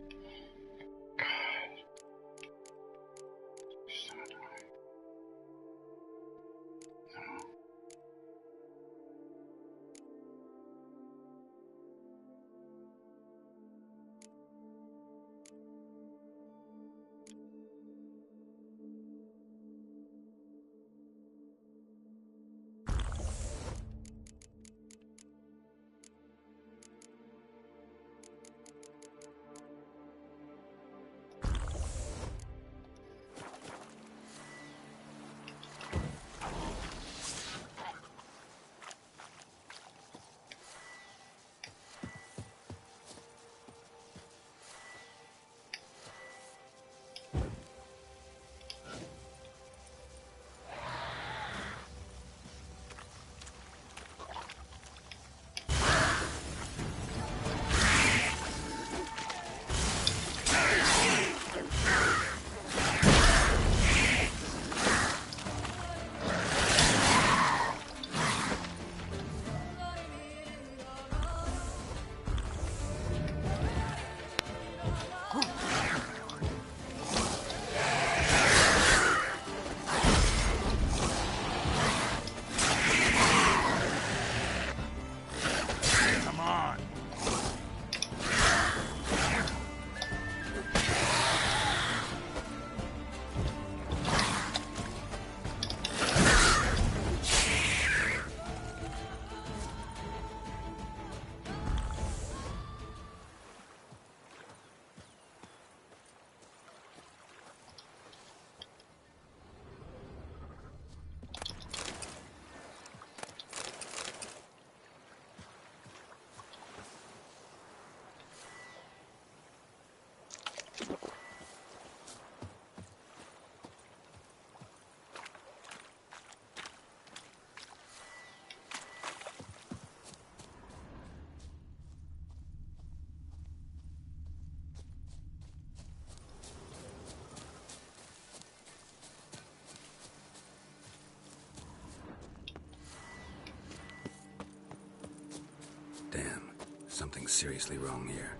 A: something's seriously wrong here.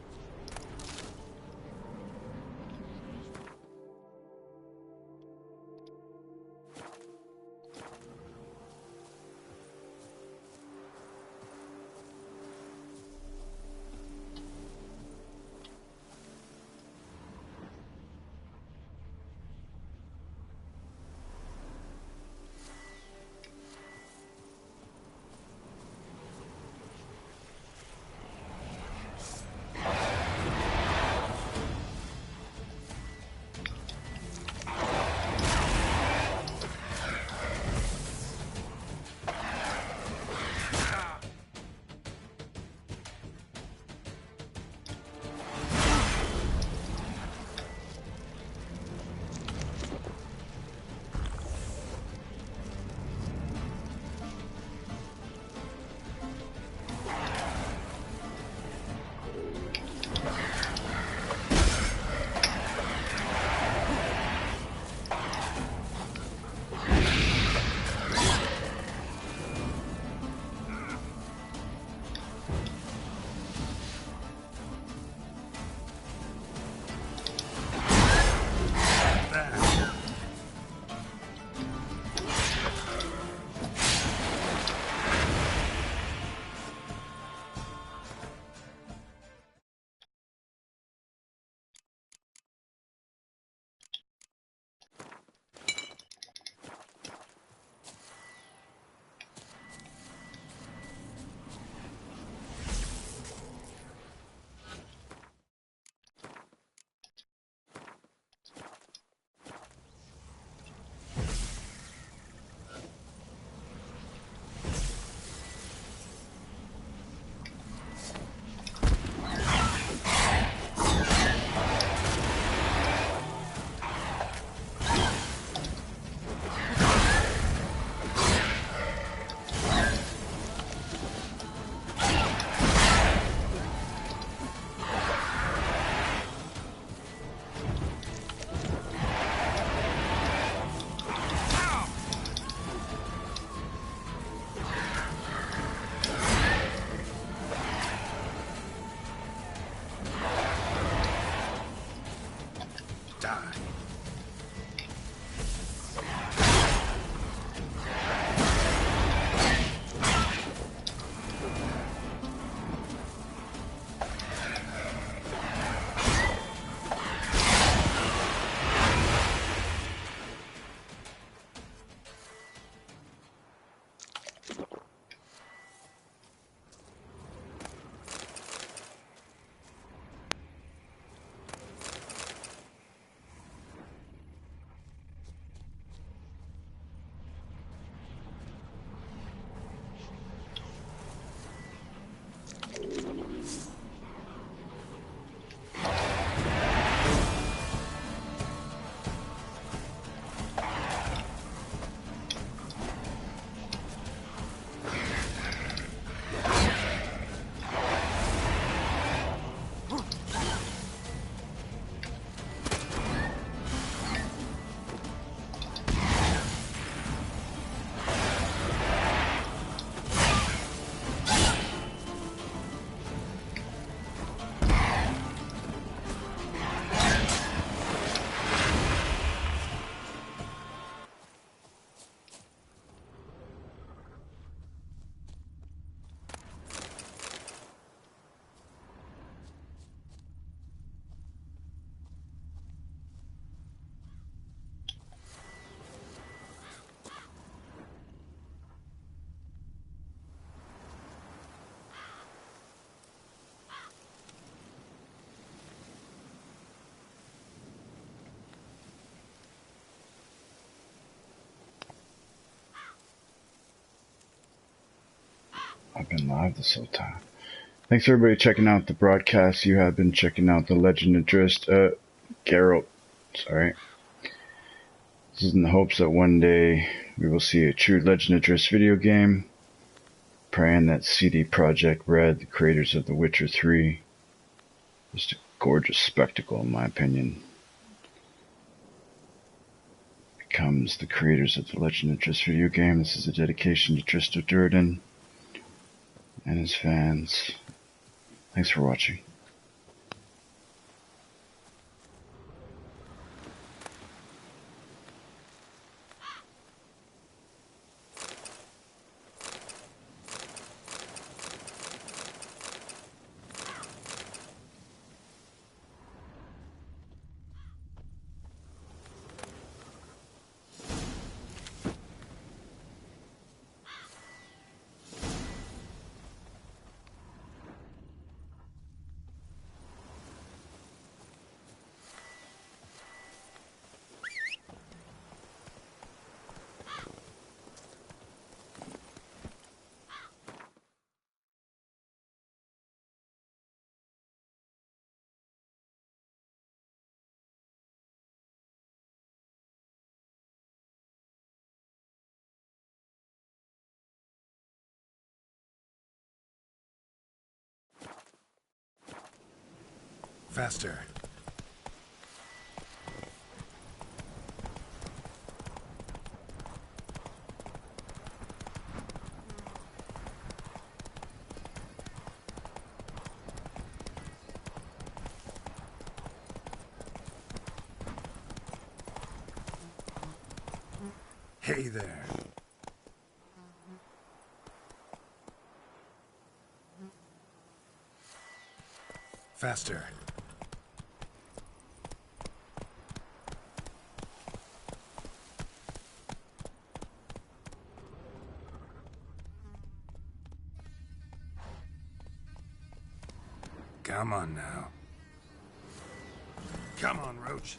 D: I've been live this whole time. Thanks everybody checking out the broadcast. You have been checking out The Legend of Drizzt, Geralt, sorry. This is in the hopes that one day we will see a true Legend of Drizzt video game. Praying that CD Projekt RED, the creators of The Witcher 3, just a gorgeous spectacle in my opinion, becomes the creators of The Legend of Drizzt video game. This is a dedication to Drizzt Do'Urden and his fans. Thanks for watching.
A: Faster. Hey there. Faster. Come on now. Come on, Roach.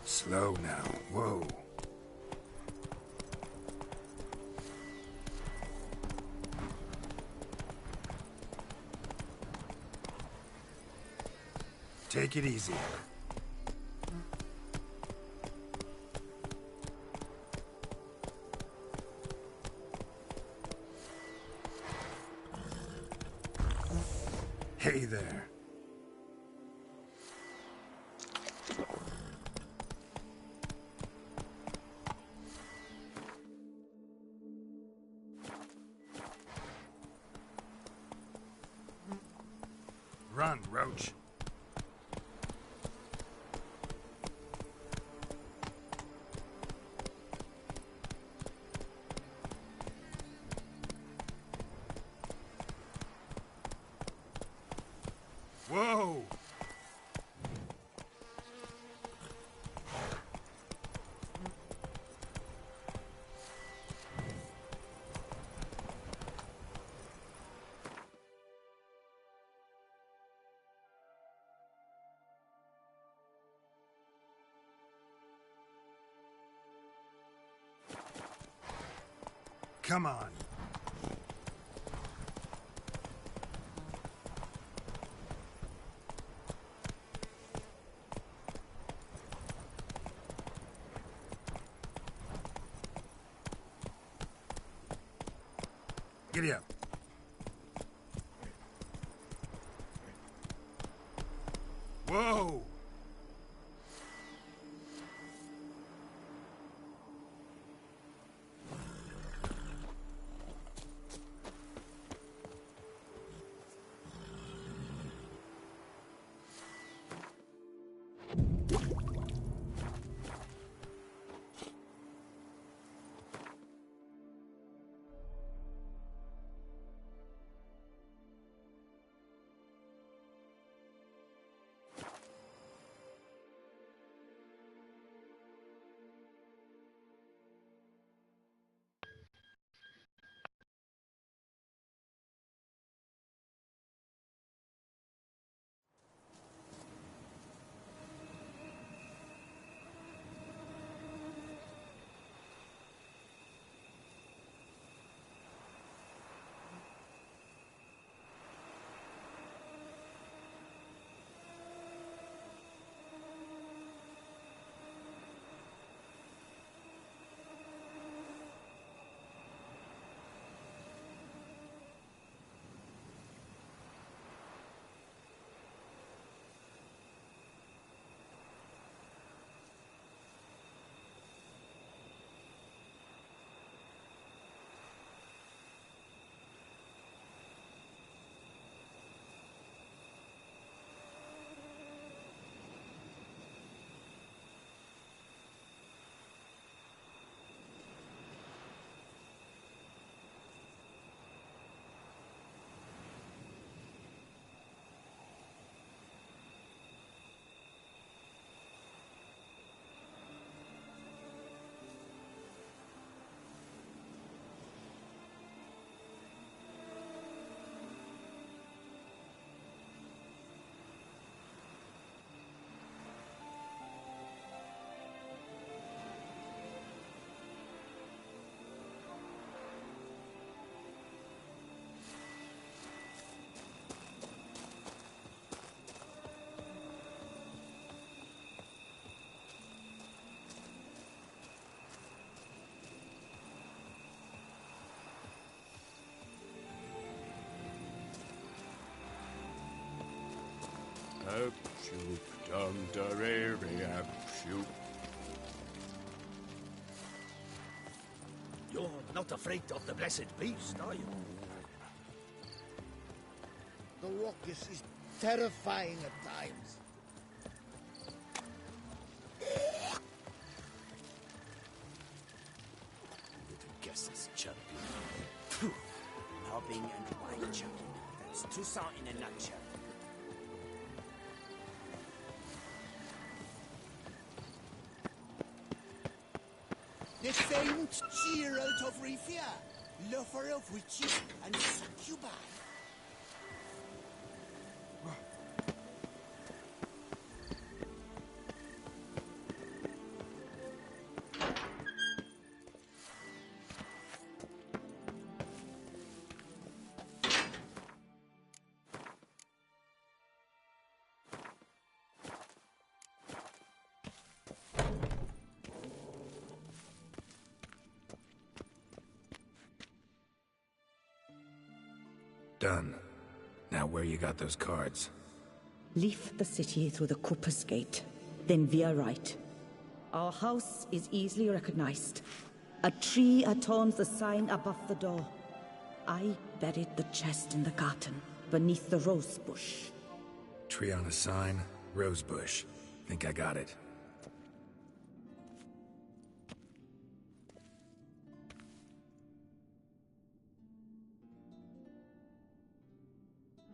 A: Slow now. Whoa. Take it easy. Hey there. Run, Roach. Whoa! Come on. Giddy up. Whoa!
N: Up, shoop, dum, da, re, ab, shoop.
B: You're not afraid of the blessed beast, are you?
K: The raucous is terrifying at times.
J: Little guesses, champion. Nobbing and wine chucking. That's Toussaint in a nutshell.
K: The famed Geralt of Rivia, lover of witches and succubi.
A: Done. Now where you got those cards?
G: Leave the city through the Cooper's Gate, then veer right. Our house is easily recognized. A tree adorns the sign above the door. I buried the chest in the garden, beneath the rose bush.
A: Tree on a sign, rose bush. Think I got it.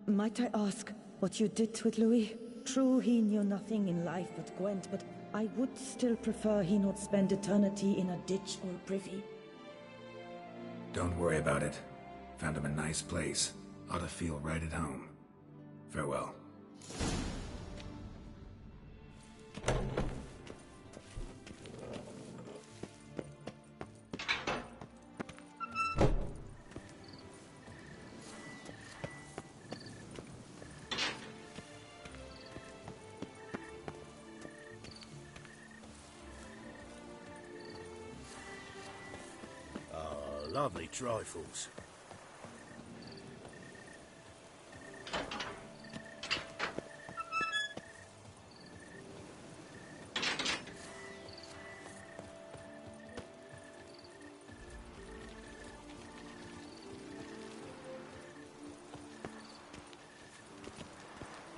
G: Might I ask what you did with Louis? True, he knew nothing in life but Gwent, but I would still prefer he not spend eternity in a ditch or privy.
A: Don't worry about it. Found him a nice place. Ought to feel right at home. Farewell.
B: Lovely trifles.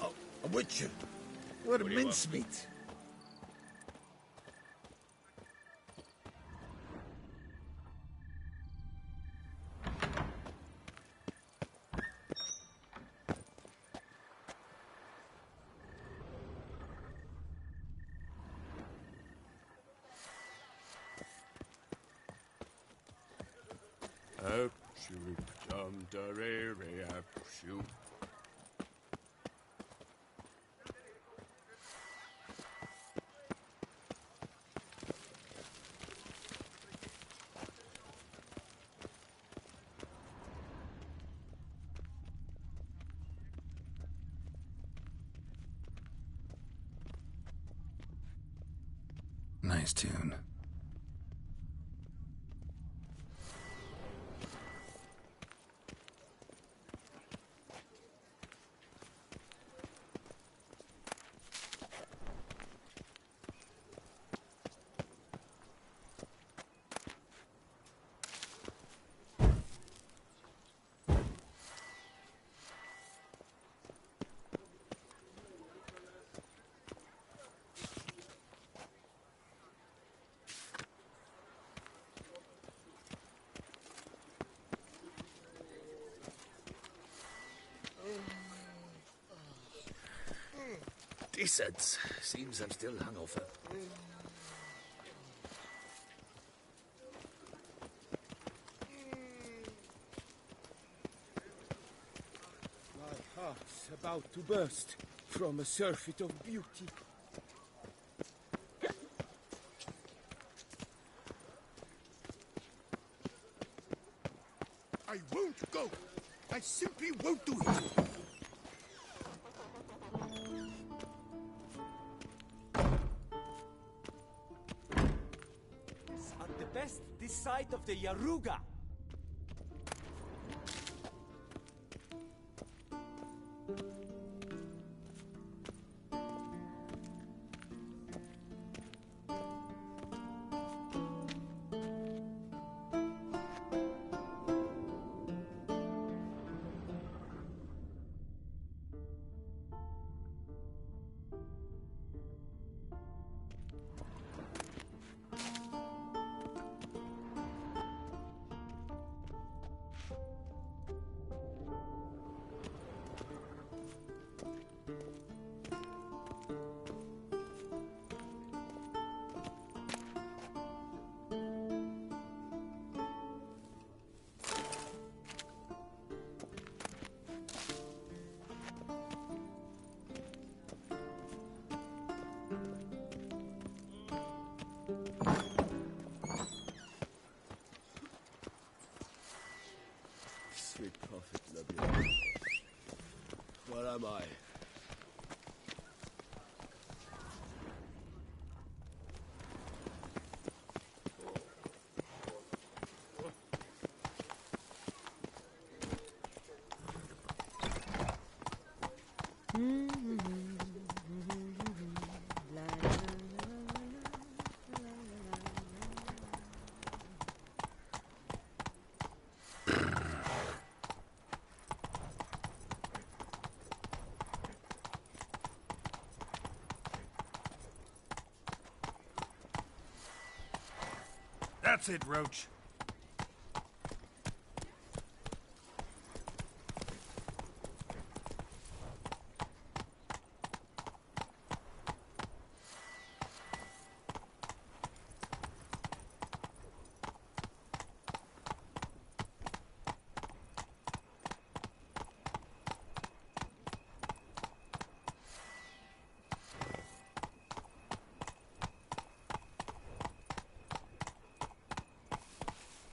B: Oh, a witcher. What a mincemeat.
N: Up, shoop, dum, da, re, ab, shoop.
A: Nice tune.
B: Decent. Seems I'm still hungover.
O: My heart's about to burst from a surfeit of beauty.
K: I won't go. I simply won't do it.
J: At the best, this side of the Yaruga. sweet prophet Labia. Where am I?
R: That's it, Roach.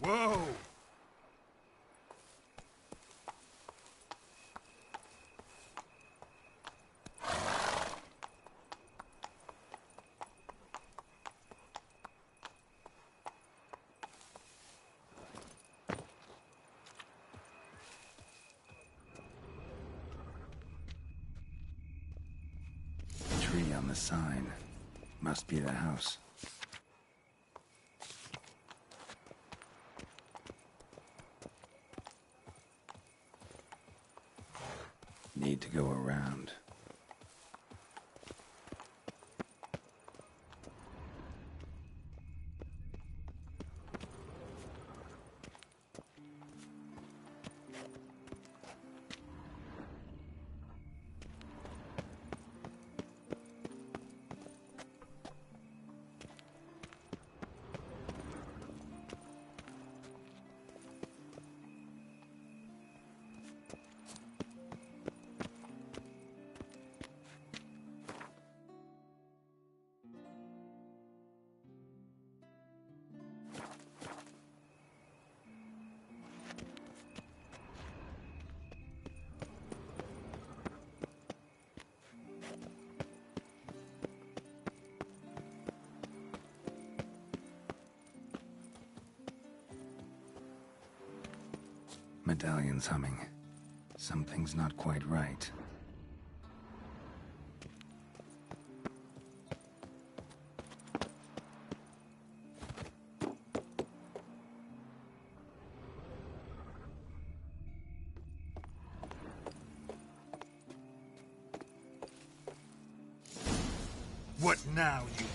R: Whoa!
A: The tree on the sign must be the house. Need to go around. Medallion's humming. Something's not quite right.
R: What now, you...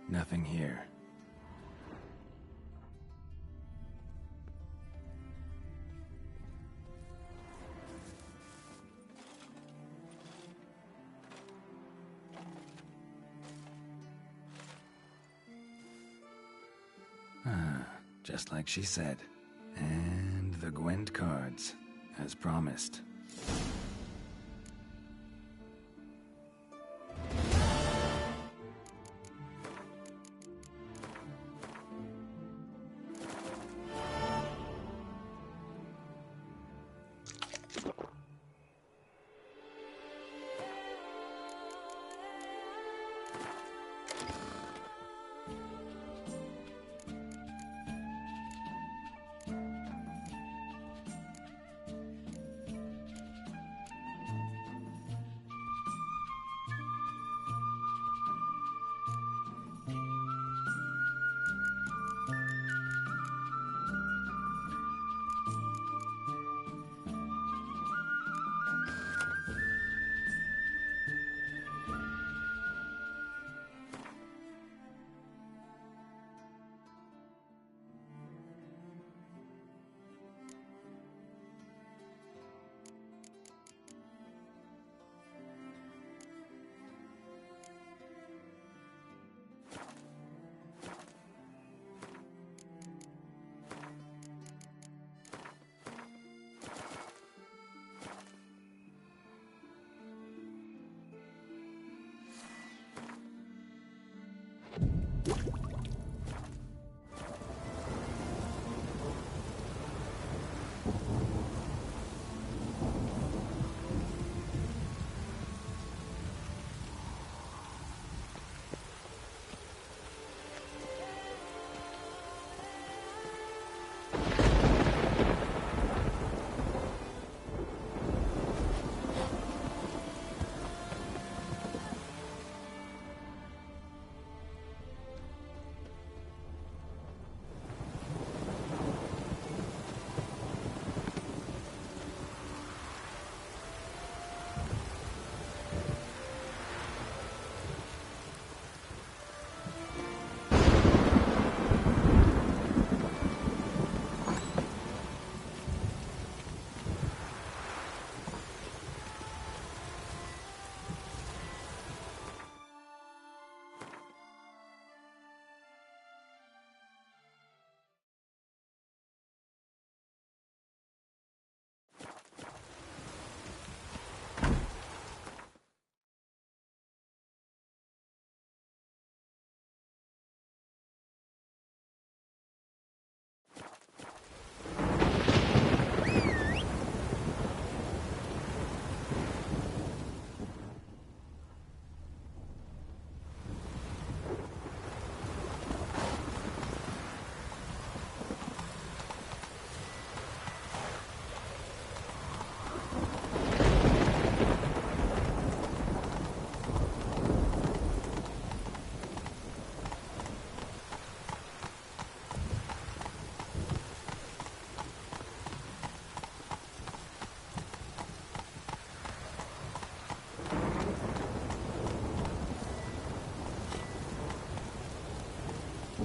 A: Nothing here. Just like she said. And the Gwent cards, as promised.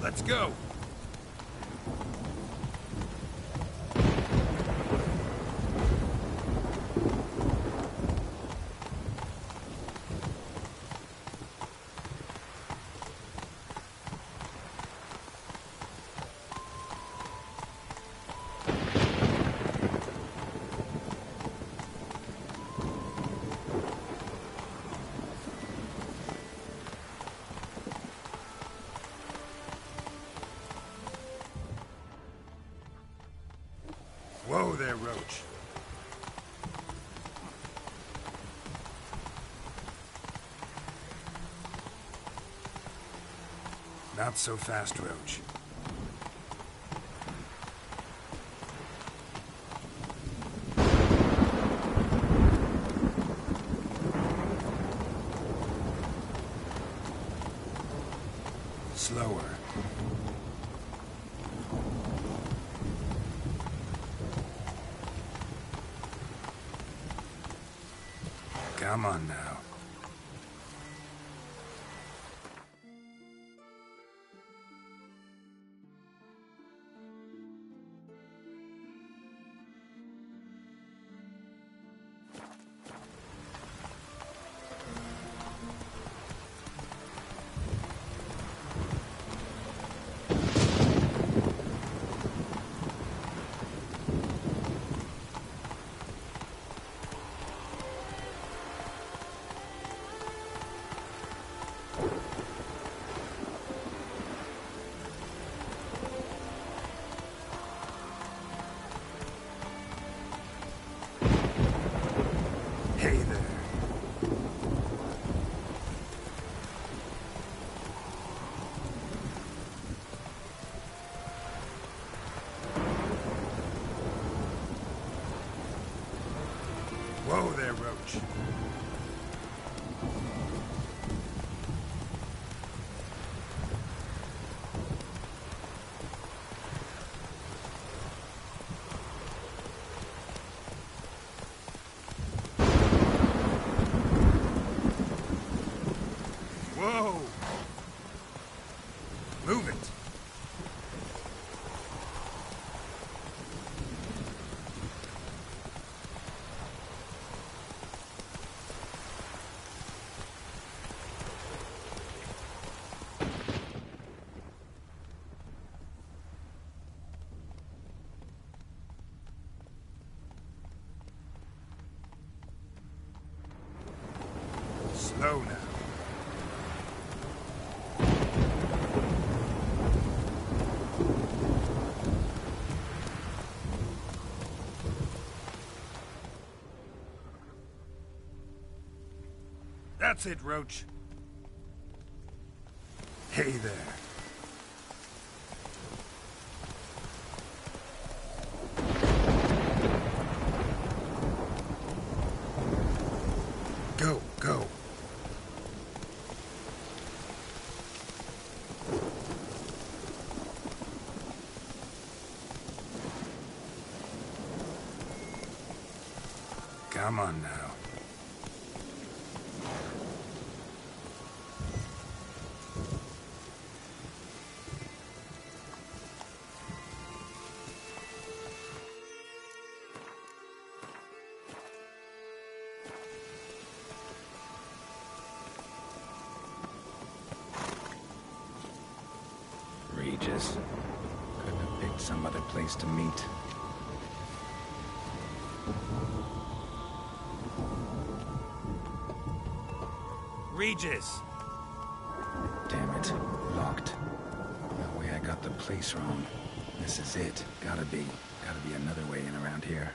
R: Let's go! Whoa there, Roach. Not so fast, Roach. Slower. Come on now. Move it. Slow now. That's it, Roach. Hey there. Go, go. Come on now.
A: Regis. Couldn't have picked some other place to meet.
R: Regis!
A: Damn it. Locked. No way I got the place wrong. This is it. Gotta be another way in around here.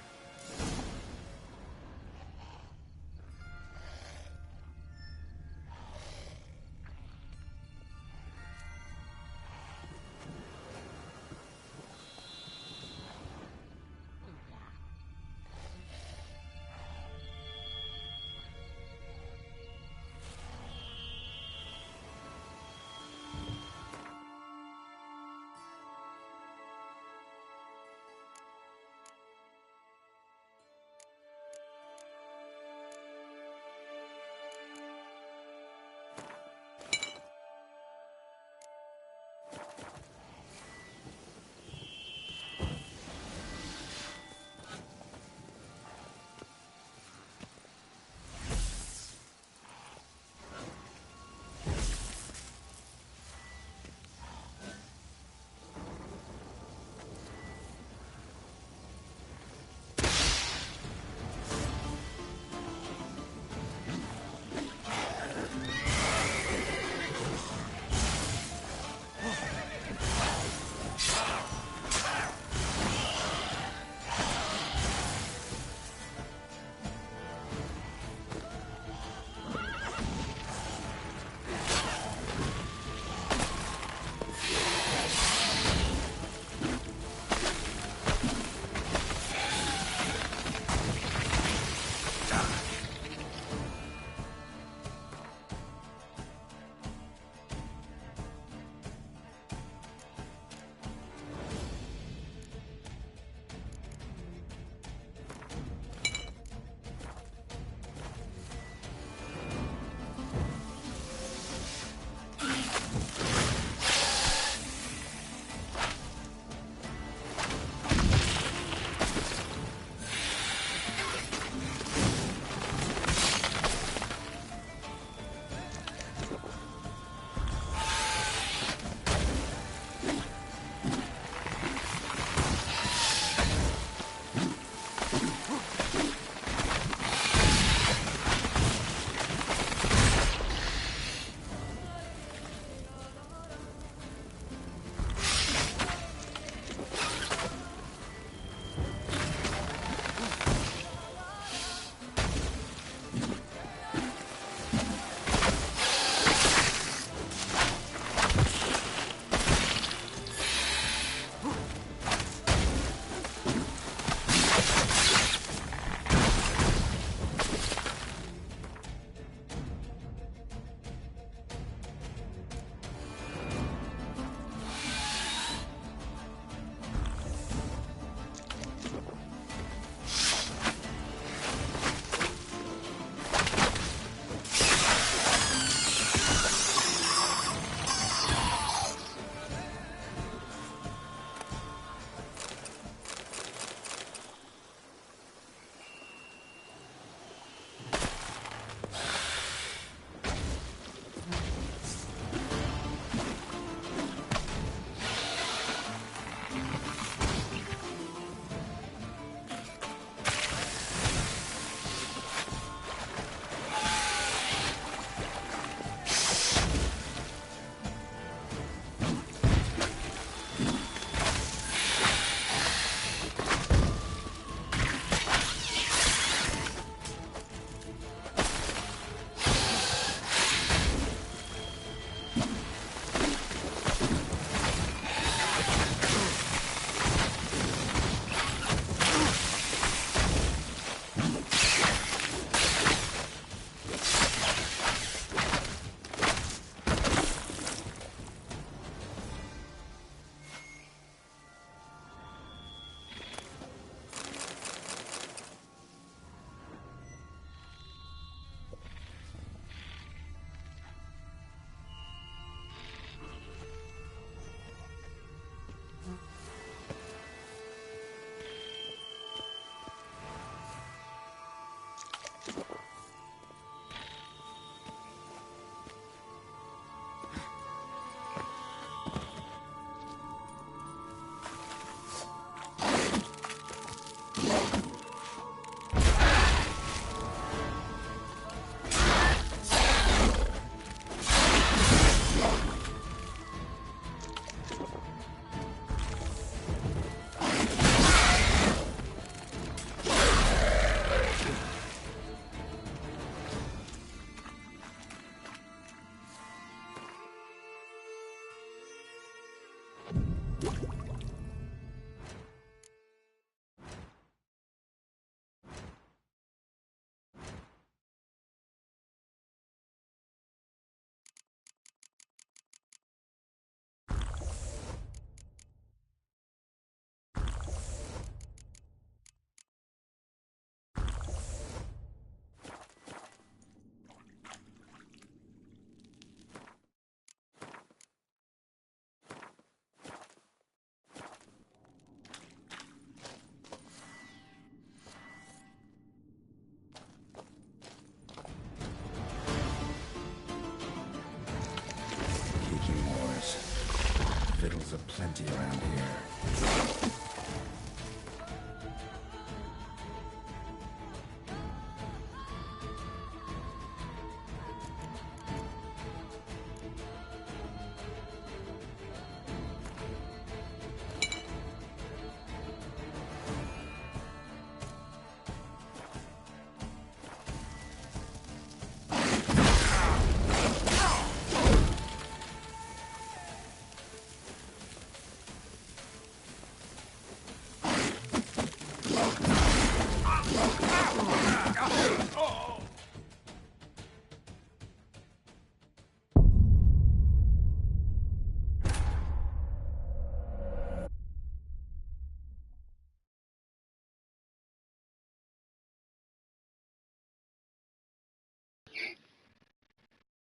A: Victuals aplenty around here.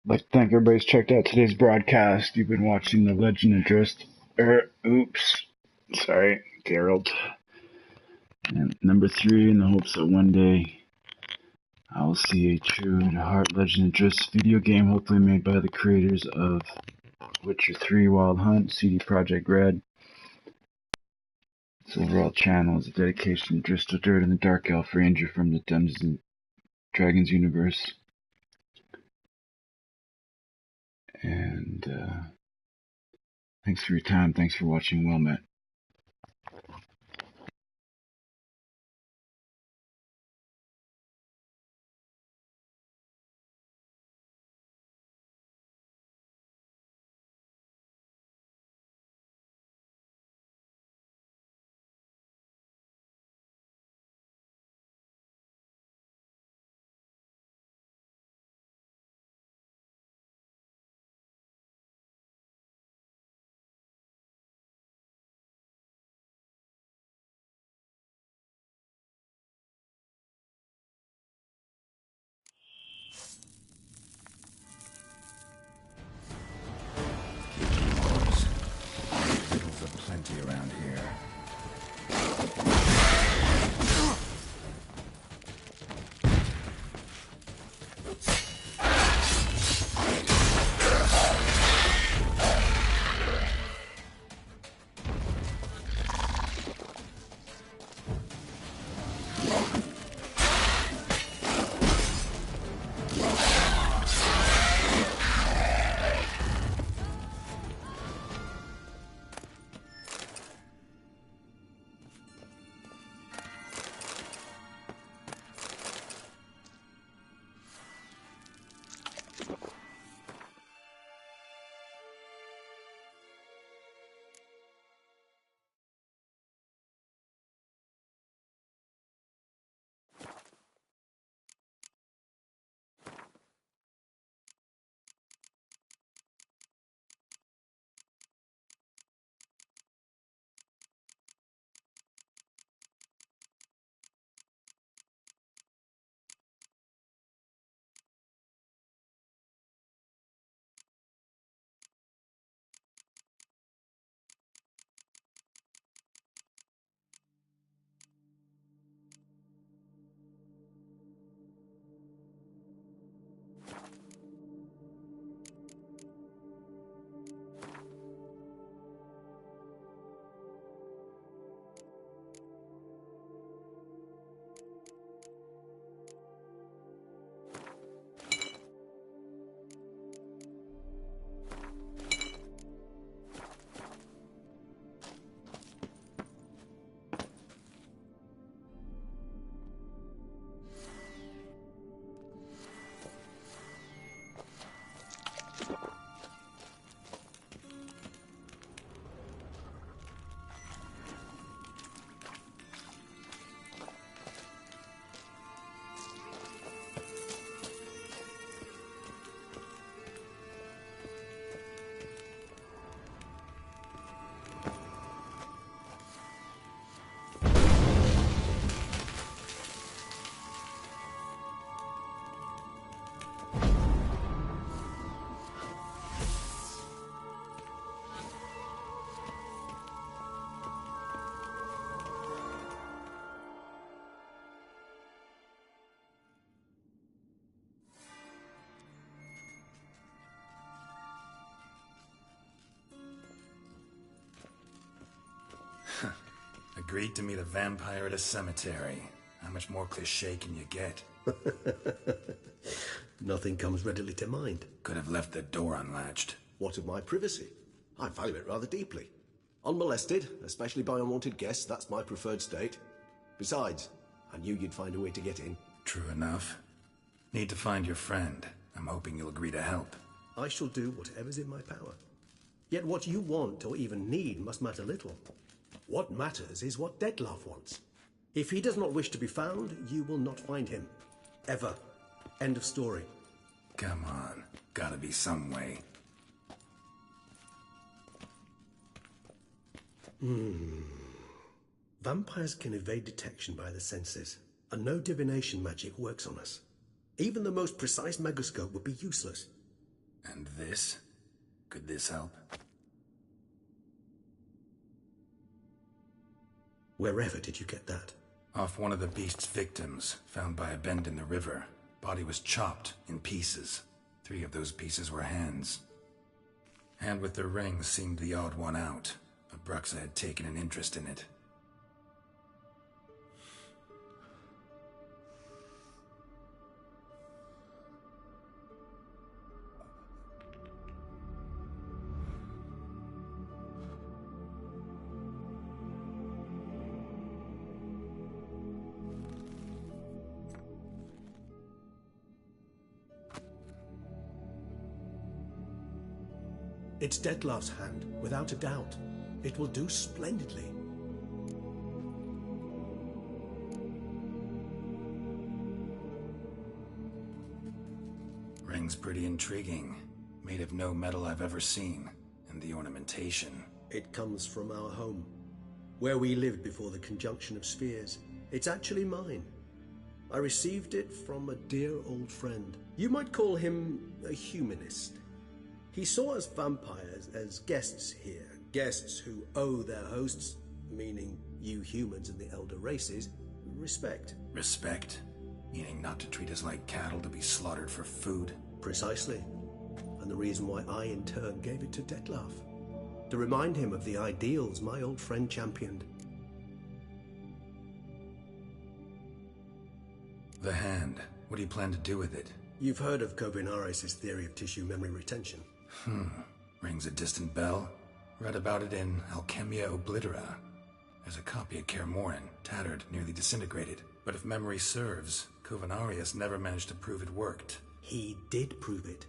D: I'd like to thank everybody who's checked out today's broadcast. You've been watching The Legend of Drizzt. Geralt. And number 3, in the hopes that one day I will see a true to heart Legend of Drizzt video game, hopefully made by the creators of Witcher 3 Wild Hunt, Projekt RED. This overall channel is a dedication to Drizzt Do'Urden, the Dark Elf Ranger from the Dungeons and Dragons universe. And thanks for your time. Thanks for watching. Well met.
A: Agreed to meet a vampire at a cemetery. How much more cliché can you get?
S: Nothing comes readily to mind.
A: Could have left the door unlatched.
S: What of my privacy? I value it rather deeply. Unmolested, especially by unwanted guests, that's my preferred state. Besides, I knew you'd find a way to get in.
A: True enough. Need to find your friend. I'm hoping you'll agree to help.
S: I shall do whatever's in my power. Yet what you want or even need must matter little. What matters is what Dettlaff wants. If he does not wish to be found, you will not find him. Ever. End of story.
A: Come on. Gotta be some way.
S: Vampires can evade detection by the senses, and no divination magic works on us. Even the most precise megoscope would be useless.
A: And this? Could this help?
S: Wherever did you get that?
A: Off one of the beast's victims, found by a bend in the river. Body was chopped in pieces. 3 of those pieces were hands. Hand with the ring seemed the odd one out. Abruxa had taken an interest in it.
S: It's Dettlaff's hand, without a doubt. It will do splendidly.
A: Ring's pretty intriguing. Made of no metal I've ever seen. And the ornamentation.
S: It comes from our home, where we lived before the conjunction of spheres. It's actually mine. I received it from a dear old friend. You might call him a humanist. He saw us vampires as guests here, guests who owe their hosts, meaning you humans and the elder races, respect.
A: Respect? Meaning not to treat us like cattle to be slaughtered for food?
S: Precisely. And the reason why I in turn gave it to Dettlaff. To remind him of the ideals my old friend championed.
A: The hand. What do you plan to do with it?
S: You've heard of Kovinaris' theory of tissue memory retention.
A: Rings a distant bell. Read about it in Alchemia Oblitera. There's a copy at Kaer Morhen, tattered, nearly disintegrated. But if memory serves, Kovinaris never managed to prove it worked.
S: He did prove it,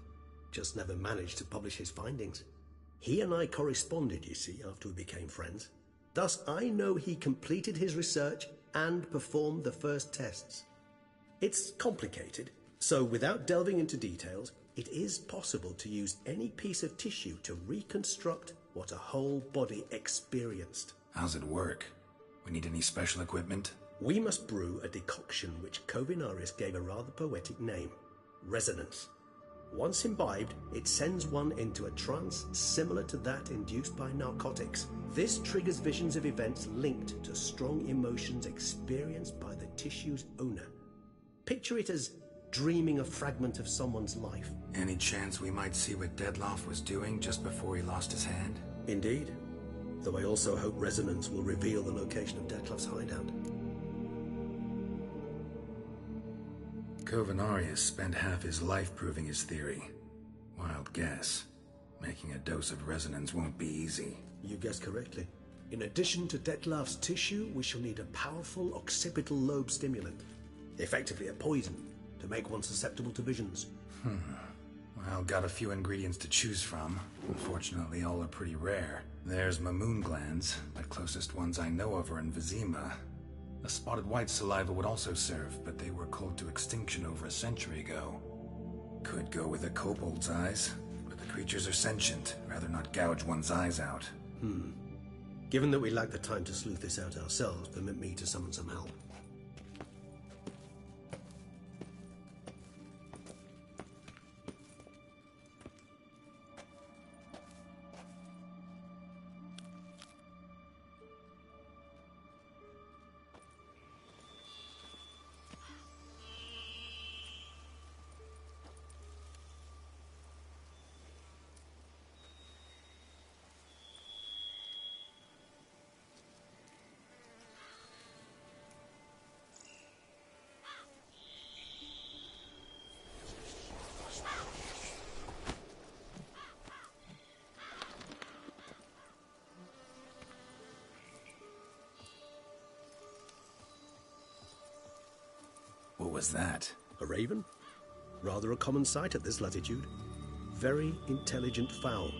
S: just never managed to publish his findings. He and I corresponded, you see, after we became friends. Thus, I know he completed his research and performed the first tests. It's complicated, so without delving into details, it is possible to use any piece of tissue to reconstruct what a whole body experienced.
A: How's it work? We need any special equipment?
S: We must brew a decoction which Kovinaris gave a rather poetic name, resonance. Once imbibed, it sends one into a trance similar to that induced by narcotics. This triggers visions of events linked to strong emotions experienced by the tissue's owner. Picture it as dreaming a fragment of someone's life.
A: Any chance we might see what Dettlaff was doing just before he lost his hand?
S: Indeed. Though I also hope resonance will reveal the location of Dettlaff's hideout.
A: Kovinaris spent half his life proving his theory. Wild guess. Making a dose of resonance won't be easy.
S: You guessed correctly. In addition to Dettlaff's tissue, we shall need a powerful occipital lobe stimulant. Effectively a poison, to make one susceptible to visions.
A: Well, got a few ingredients to choose from. Unfortunately, all are pretty rare. There's Mamoon glands, but closest ones I know of are in Vizima. A spotted white saliva would also serve, but they were cold to extinction over a century ago. Could go with a kobold's eyes, but the creatures are sentient. Rather not gouge one's eyes out.
S: Given that we lack the time to sleuth this out ourselves, permit me to summon some help.
A: was that?
S: A raven? Rather a common sight at this latitude. Very intelligent fowl.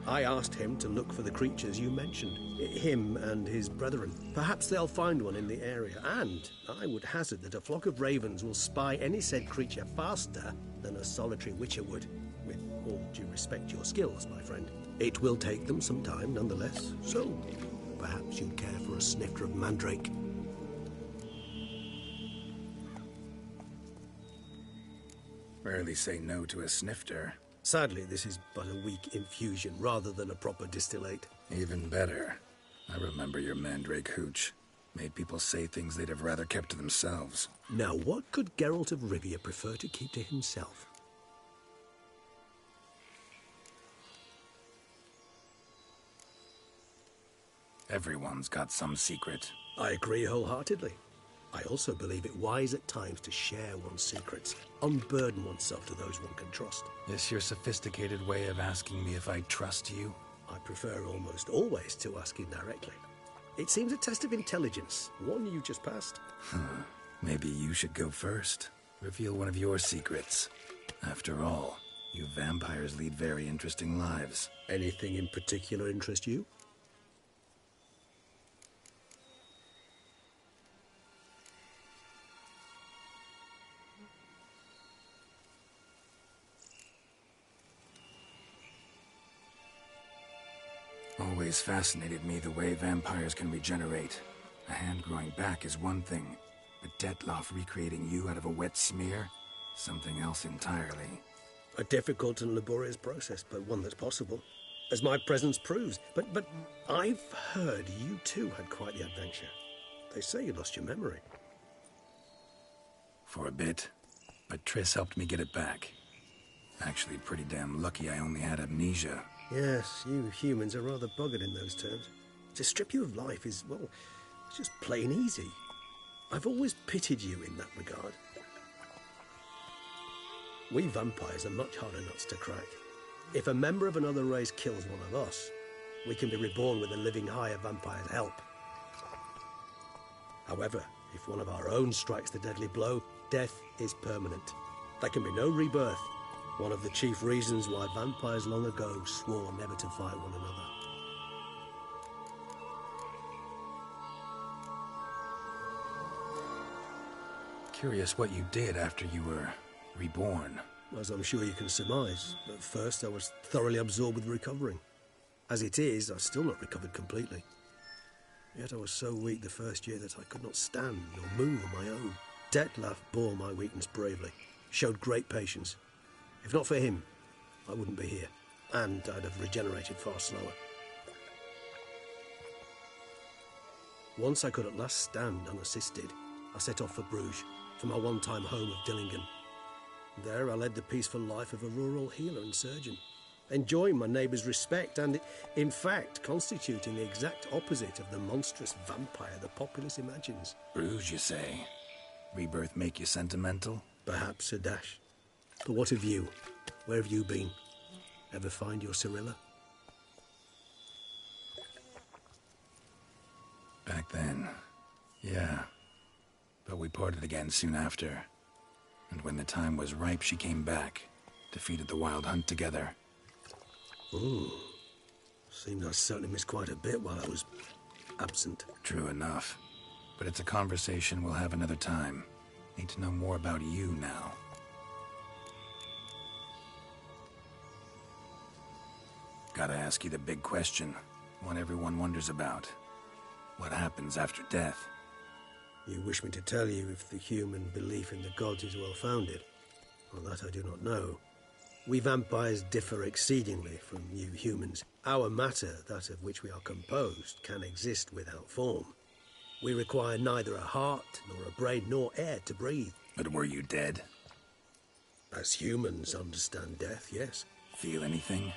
S: I asked him to look for the creatures you mentioned, him and his brethren. Perhaps they'll find one in the area, and I would hazard that a flock of ravens will spy any said creature faster than a solitary witcher would. With all due respect to your skills, my friend. It will take them some time, nonetheless, so perhaps you'd care for a snifter of mandrake.
A: Rarely say no to a snifter.
S: Sadly, this is but a weak infusion rather than a proper distillate.
A: Even better. I remember your mandrake hooch. Made people say things they'd have rather kept to themselves.
S: Now, what could Geralt of Rivia prefer to keep to himself?
A: Everyone's got some secret.
S: I agree wholeheartedly. I also believe it wise at times to share one's secrets, unburden oneself to those one can trust.
A: This your sophisticated way of asking me if I trust you?
S: I prefer almost always to ask indirectly. It seems a test of intelligence, one you just passed.
A: Maybe you should go first. Reveal one of your secrets. After all, you vampires lead very interesting lives.
S: Anything in particular interest you?
A: Always fascinated me the way vampires can regenerate. A hand growing back is one thing, but Detloff recreating you out of a wet smear? Something else entirely.
S: A difficult and laborious process, but one that's possible, as my presence proves. But I've heard you too had quite the adventure. They say you lost your memory.
A: For a bit, but Triss helped me get it back. Actually, pretty damn lucky I only had amnesia.
S: Yes, you humans are rather buggered in those terms. To strip you of life is, well, it's just plain easy. I've always pitied you in that regard. We vampires are much harder nuts to crack. If a member of another race kills one of us, we can be reborn with a living higher vampire's help. However, if one of our own strikes the deadly blow, death is permanent. There can be no rebirth. One of the chief reasons why vampires long ago swore never to fight one another.
A: Curious what you did after you were reborn.
S: As I'm sure you can surmise, at first I was thoroughly absorbed with recovering. As it is, I've still not recovered completely. Yet I was so weak the first year that I could not stand nor move on my own. Detloff bore my weakness bravely, showed great patience. If not for him, I wouldn't be here, and I'd have regenerated far slower. Once I could at last stand unassisted, I set off for Bruges, for my one-time home of Dillingen. There I led the peaceful life of a rural healer and surgeon, enjoying my neighbours' respect and, in fact, constituting the exact opposite of the monstrous vampire the populace imagines.
A: Bruges, you say? Rebirth make you sentimental?
S: Perhaps a dash. But what of you? Where have you been? Ever find your Cyrilla?
A: Back then, yeah. But we parted again soon after. And when the time was ripe, she came back. Defeated the Wild Hunt together.
S: Ooh. Seems I certainly missed quite a bit while I was absent.
A: True enough. But it's a conversation we'll have another time. Need to know more about you now. Gotta ask you the big question, one everyone wonders about. What happens after death?
S: You wish me to tell you if the human belief in the gods is well-founded? Well, that I do not know. We vampires differ exceedingly from you humans. Our matter, that of which we are composed, can exist without form. We require neither a heart, nor a brain, nor air to breathe.
A: But were you dead?
S: As humans understand death, yes.
A: Feel anything?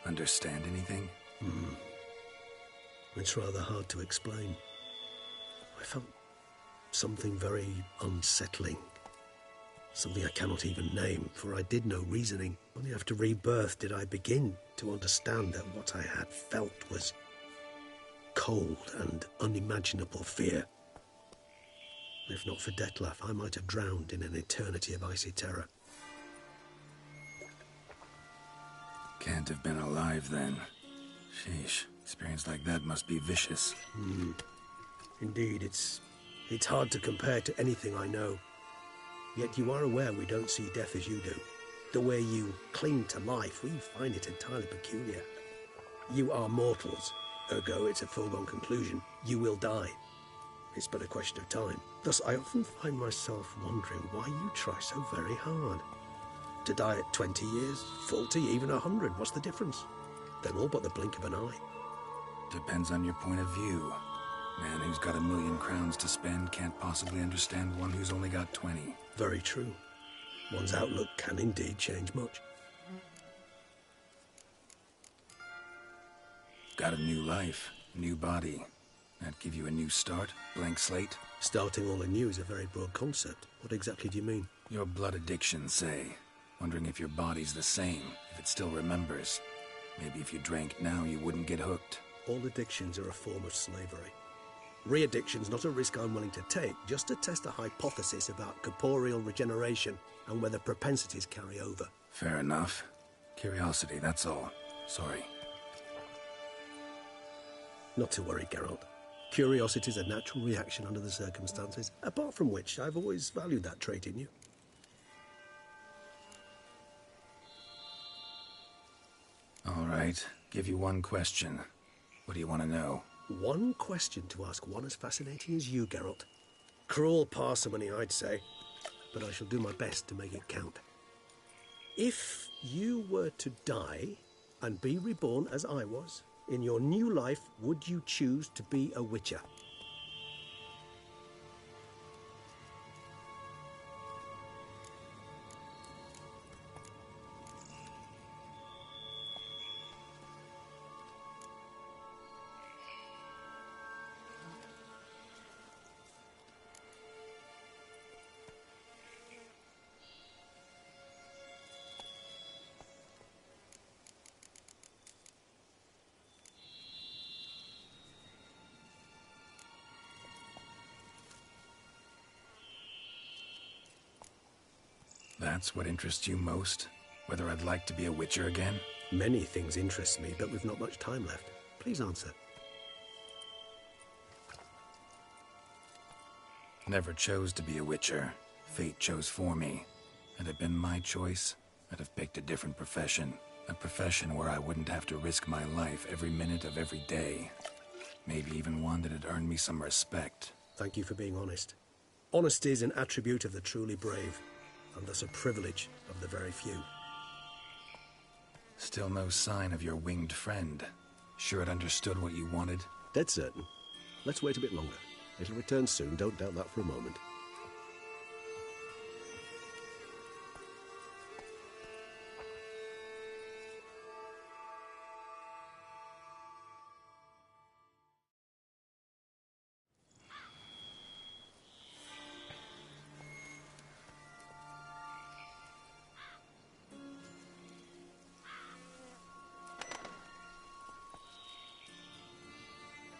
A: Understand anything?
S: It's rather hard to explain. I felt something very unsettling. Something I cannot even name, for I did no reasoning. Only after rebirth did I begin to understand that what I had felt was cold and unimaginable fear. If not for Detlef, I might have drowned in an eternity of icy terror.
A: Can't have been alive then. Sheesh, experience like that must be vicious.
S: Indeed, it's hard to compare to anything I know. Yet you are aware we don't see death as you do. The way you cling to life, we find it entirely peculiar. You are mortals, ergo it's a foregone conclusion. You will die. It's but a question of time. Thus, I often find myself wondering why you try so very hard. To die at 20 years, 40, even 100, what's the difference? Then all but the blink of an eye.
A: Depends on your point of view. Man who's got 1,000,000 crowns to spend can't possibly understand one who's only got 20.
S: Very true. One's outlook can indeed change much.
A: Got a new life, new body. That give you a new start, blank slate?
S: Starting all anew is a very broad concept. What exactly do you mean?
A: Your blood addiction, say. Wondering if your body's the same, if it still remembers. Maybe if you drank now, you wouldn't get hooked.
S: All addictions are a form of slavery. Re-addiction's not a risk I'm willing to take, just to test a hypothesis about corporeal regeneration and whether propensities carry over.
A: Fair enough. Curiosity, that's all. Sorry.
S: Not to worry, Geralt. Curiosity is a natural reaction under the circumstances, apart from which I've always valued that trait in you.
A: All right, give you one question. What do you want to know?
S: One question to ask one as fascinating as you, Geralt. Cruel parsimony, I'd say, but I shall do my best to make it count. If you were to die and be reborn as I was, in your new life, would you choose to be a Witcher?
A: That's what interests you most? Whether I'd like to be a Witcher again?
S: Many things interest me, but we've not much time left. Please answer.
A: Never chose to be a Witcher. Fate chose for me. Had it been my choice, I'd have picked a different profession. A profession where I wouldn't have to risk my life every minute of every day. Maybe even one that'd earn me some respect.
S: Thank you for being honest. Honesty is an attribute of the truly brave, and thus a privilege of the very few.
A: Still no sign of your winged friend. Sure it understood what you wanted?
S: Dead certain. Let's wait a bit longer. It'll return soon, don't doubt that for a moment.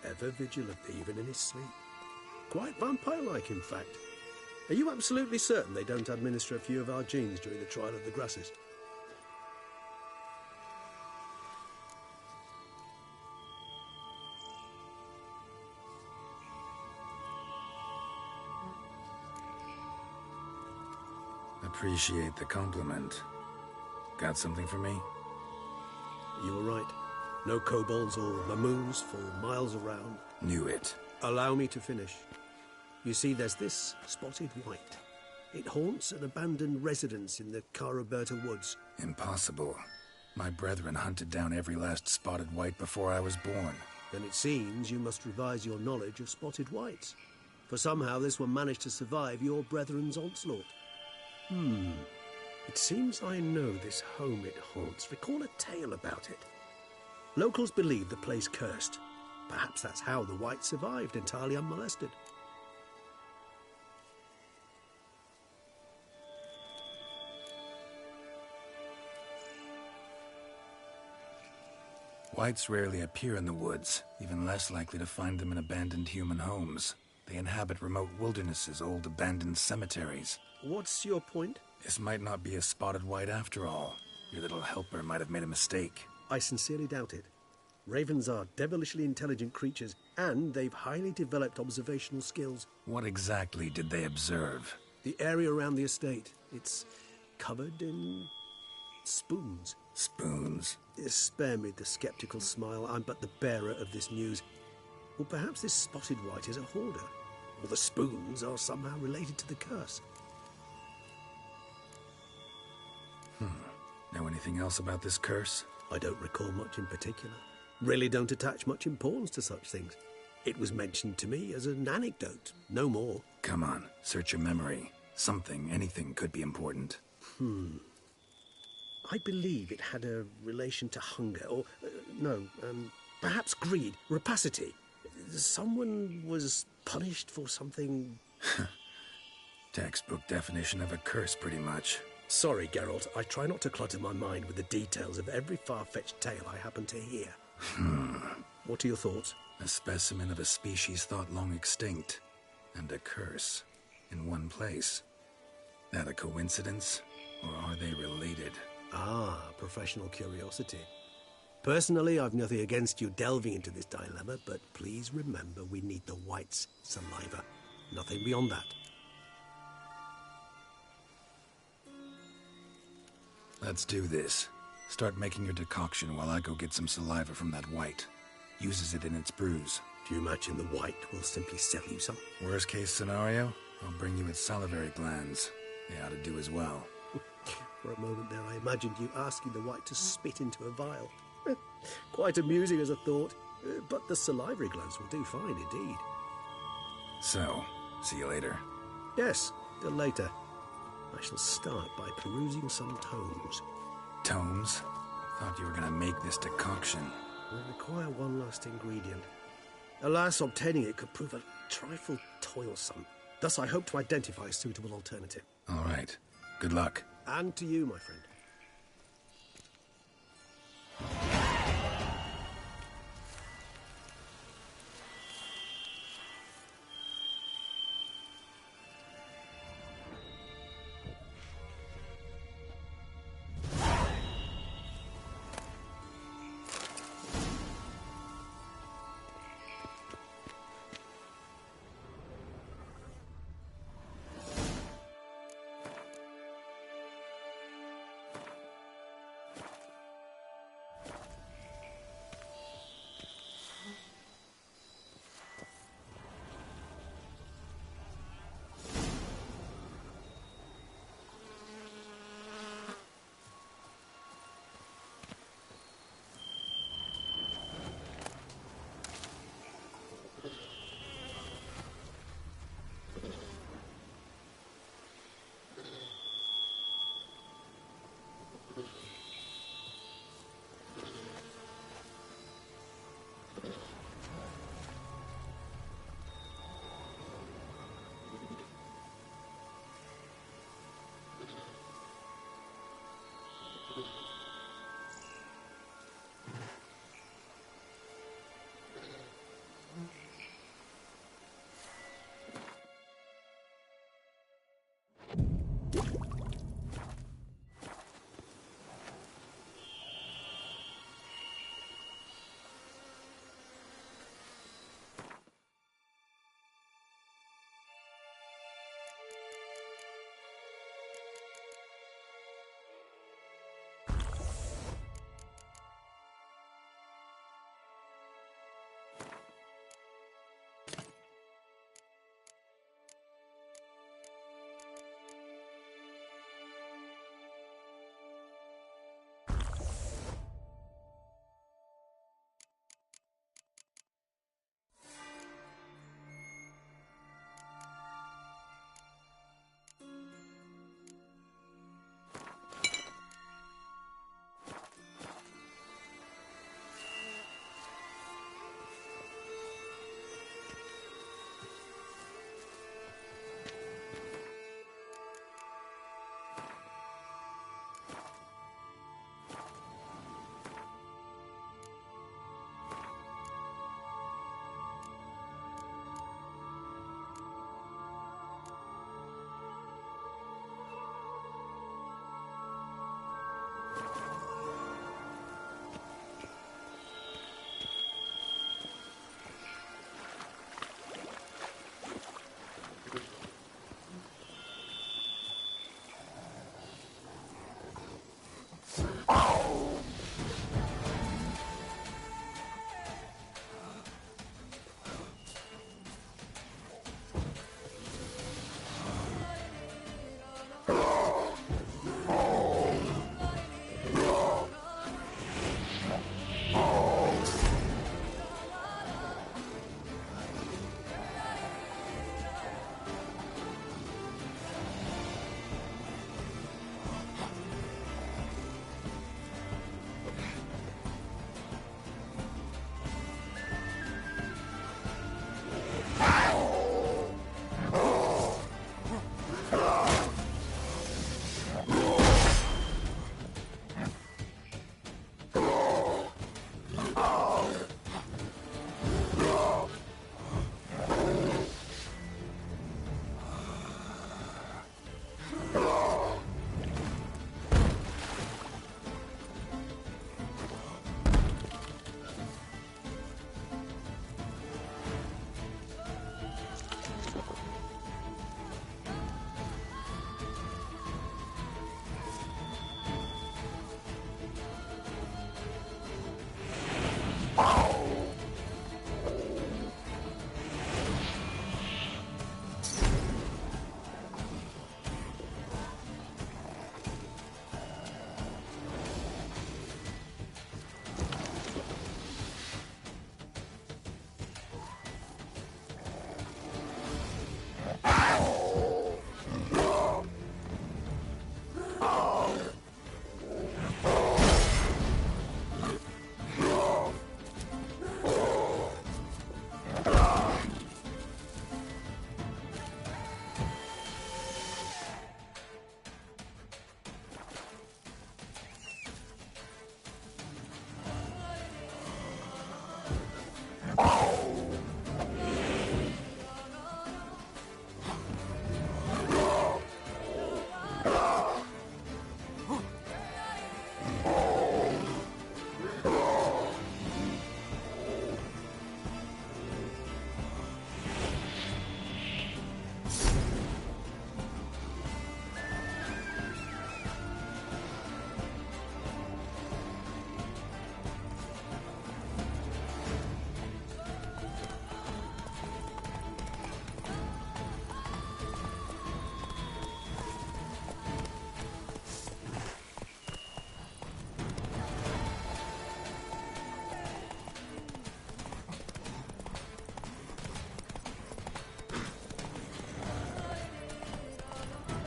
S: Ever vigilant, even in his sleep. Quite vampire-like, in fact. Are you absolutely certain they don't administer a few of our genes during the trial of the grasses?
A: Appreciate the compliment. Got something for me?
S: You were right. No kobolds or mamoons for miles around.
A: Knew it.
S: Allow me to finish. You see, there's this spotted white. It haunts an abandoned residence in the Caraberta woods.
A: Impossible. My brethren hunted down every last spotted white before I was born.
S: Then it seems you must revise your knowledge of spotted whites. For somehow this one managed to survive your brethren's onslaught. It seems I know this home it haunts. Recall a tale about it. Locals believe the place cursed. Perhaps that's how the white survived entirely unmolested.
A: Whites rarely appear in the woods, even less likely to find them in abandoned human homes. They inhabit remote wildernesses, old abandoned cemeteries.
S: What's your point?
A: This might not be a spotted wight after all. Your little helper might have made a mistake.
S: I sincerely doubt it. Ravens are devilishly intelligent creatures, and they've highly developed observational skills.
A: What exactly did they observe?
S: The area around the estate. It's covered in spoons.
A: Spoons?
S: Spare me the skeptical smile. I'm but the bearer of this news. Or perhaps this spotted wight is a hoarder. Or the spoons are somehow related to the curse.
A: Know anything else about this curse?
S: I don't recall much in particular. Really don't attach much importance to such things. It was mentioned to me as an anecdote, no more.
A: Come on, search your memory. Something, anything could be important.
S: I believe it had a relation to hunger, or, perhaps greed, rapacity. Someone was punished for something...
A: Textbook definition of a curse, pretty much.
S: Sorry, Geralt, I try not to clutter my mind with the details of every far-fetched tale I happen to hear. What are your thoughts?
A: A specimen of a species thought long extinct, and a curse, in one place. That a coincidence, or are they related?
S: Ah, professional curiosity. Personally, I've nothing against you delving into this dilemma, but please remember we need the wight's saliva. Nothing beyond that.
A: Let's do this. Start making your decoction while I go get some saliva from that wight. Uses it in its brews.
S: If you imagine the wight, we'll simply sell you some.
A: Worst case scenario, I'll bring you its salivary glands. They ought to do as well.
S: For a moment there, I imagined you asking the wight to spit into a vial. Quite amusing as a thought, but the salivary glands will do fine indeed.
A: So, see you later.
S: Yes, till later. I shall start by perusing some tomes.
A: Tomes? Thought you were gonna make this decoction.
S: Will require one last ingredient. Alas, obtaining it could prove a trifle toilsome. Thus, I hope to identify a suitable alternative.
A: All right. Good luck.
S: And to you, my friend.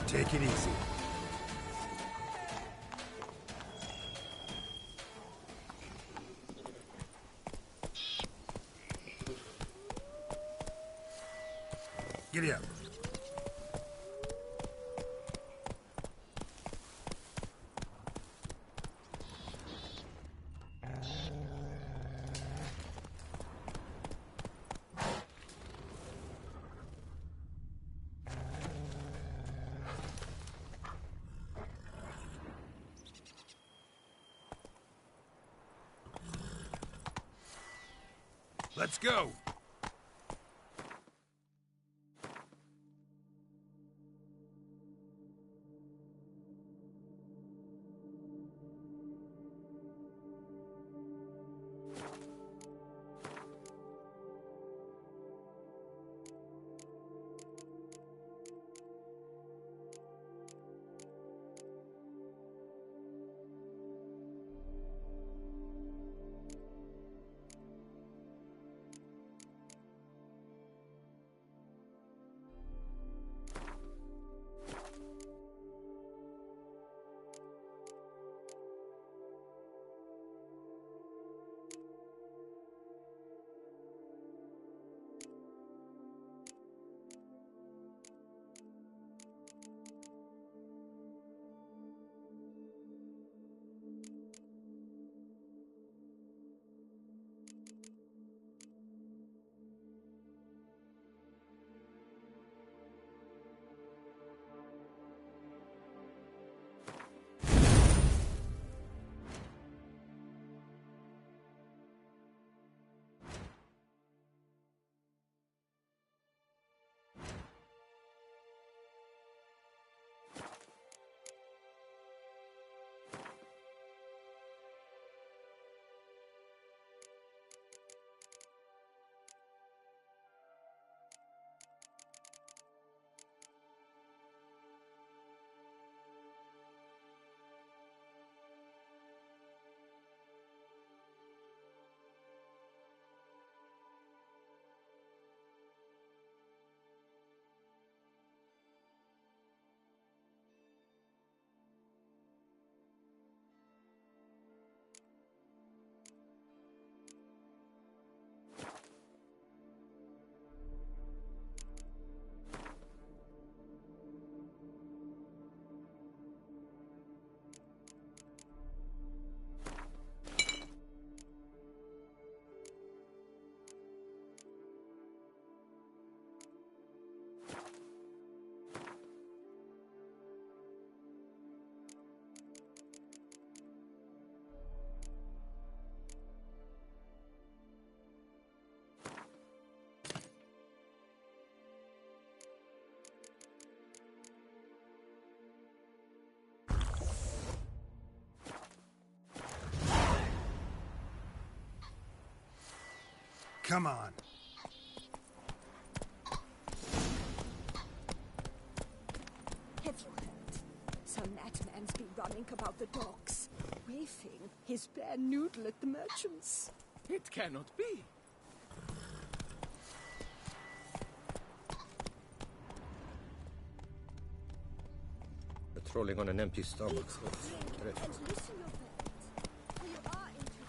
R: Take it easy. Giddy up. Let's go! Come on.
M: Have you heard? Some madman's been running about the docks, waving his bare noodle at the merchants.
O: It cannot be.
S: Patrolling on an empty stomach.
M: And listen your words, for you are interested.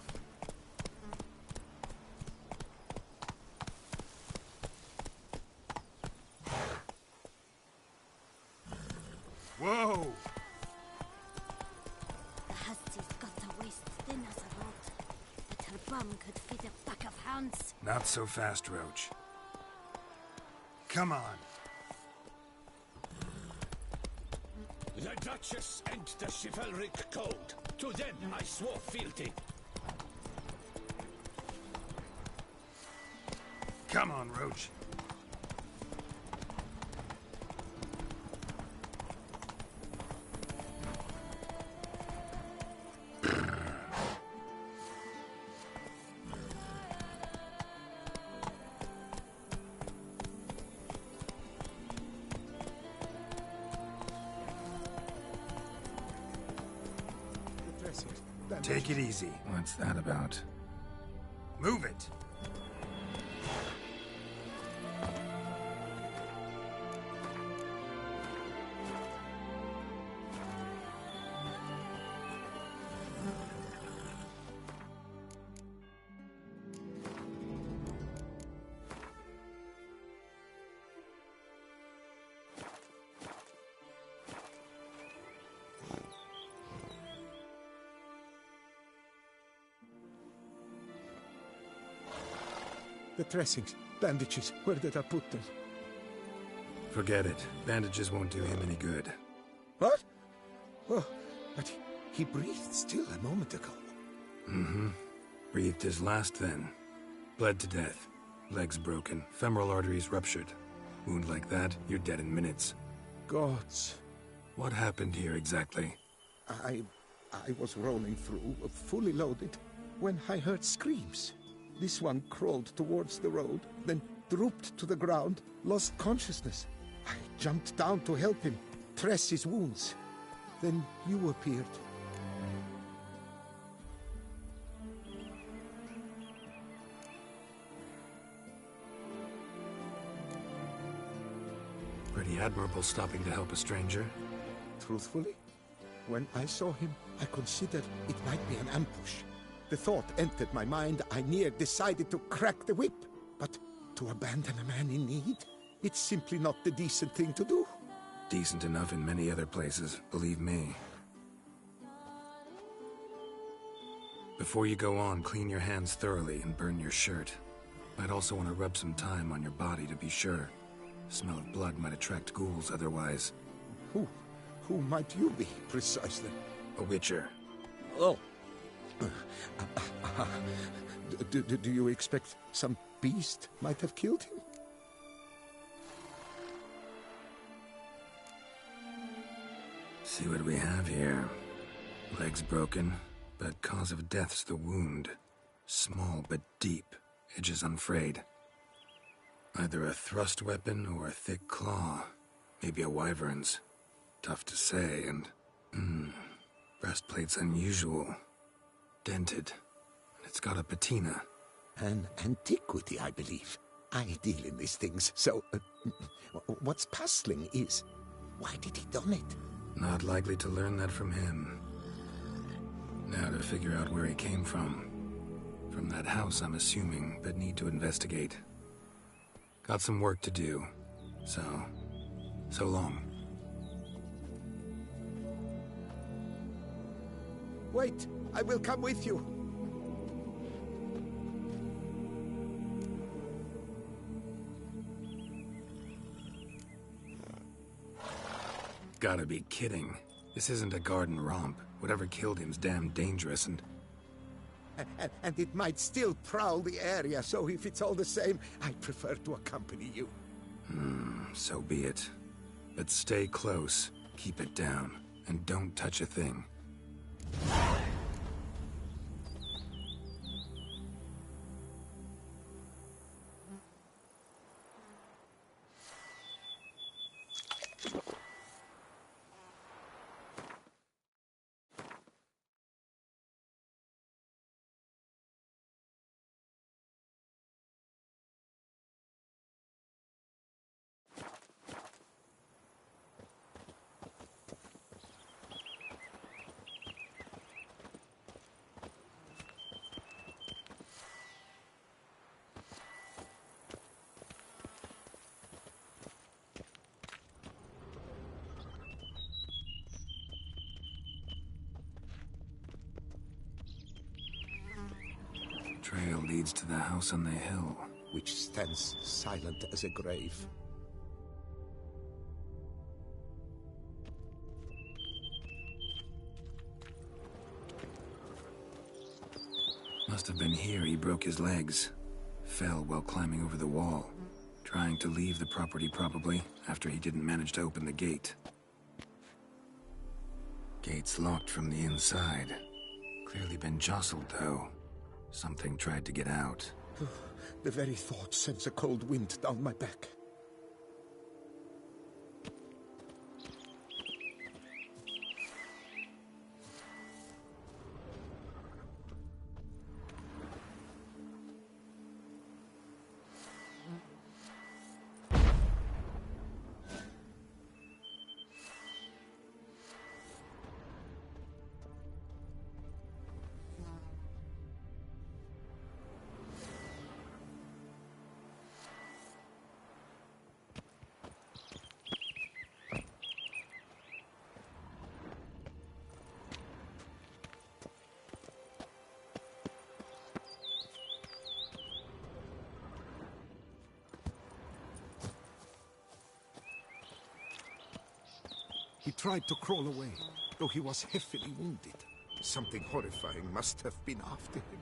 R: Whoa!
P: The hussie's got the waist thin as a rod, but her bum could feed a pack of hounds.
R: Not so fast, Roach. Come on.
J: The Duchess and the chivalric code. To them I swore fealty.
R: Come on, Roach. Take it easy.
A: What's that about?
R: Move it.
Q: The dressings, bandages, where did I put them?
A: Forget it. Bandages won't do him any good.
Q: What? Oh, but he breathed still a moment ago.
A: Mm-hmm. Breathed his last then. Bled to death. Legs broken. Femoral arteries ruptured. Wound like that, you're dead in minutes.
Q: Gods.
A: What happened here exactly?
Q: I was rolling through, fully loaded, when I heard screams. This one crawled towards the road, then drooped to the ground, lost consciousness. I jumped down to help him, dress his wounds. Then you appeared.
A: Pretty admirable stopping to help a stranger.
Q: Truthfully, when I saw him, I considered it might be an ambush. The thought entered my mind, I near decided to crack the whip. But to abandon a man in need? It's simply not the decent thing to do.
A: Decent enough in many other places, believe me. Before you go on, clean your hands thoroughly and burn your shirt. I'd also want to rub some thyme on your body to be sure. Smell of blood might attract ghouls otherwise.
Q: Who might you be, precisely?
A: A witcher.
Q: Oh. Do you expect some beast might have killed him?
A: See what we have here. Legs broken, but cause of death's the wound. Small but deep, edges unfrayed. Either a thrust weapon or a thick claw. Maybe a wyvern's. Tough to say, and... breastplate's unusual. Dented. It's got a patina.
Q: An antiquity, I believe. I deal in these things, so... what's puzzling is... why did he done it?
A: Not likely to learn that from him. Now to figure out where he came from. From that house, I'm assuming, but need to investigate. Got some work to do. So long.
Q: Wait, I will come with you.
A: Gotta be kidding. This isn't a garden romp. Whatever killed him's damn dangerous and
Q: it might still prowl the area, so if it's all the same, I prefer to accompany you.
A: So be it. But stay close, keep it down, and don't touch a thing. leads to the house on the hill.
Q: Which stands silent as a grave.
A: Must have been here he broke his legs. Fell while climbing over the wall. Trying to leave the property probably, after he didn't manage to open the gate. Gate's locked from the inside. Clearly been jostled though. Something tried to get out.
Q: The very thought sends a cold wind down my back. He tried to crawl away, though he was heavily wounded. Something horrifying must have been after him.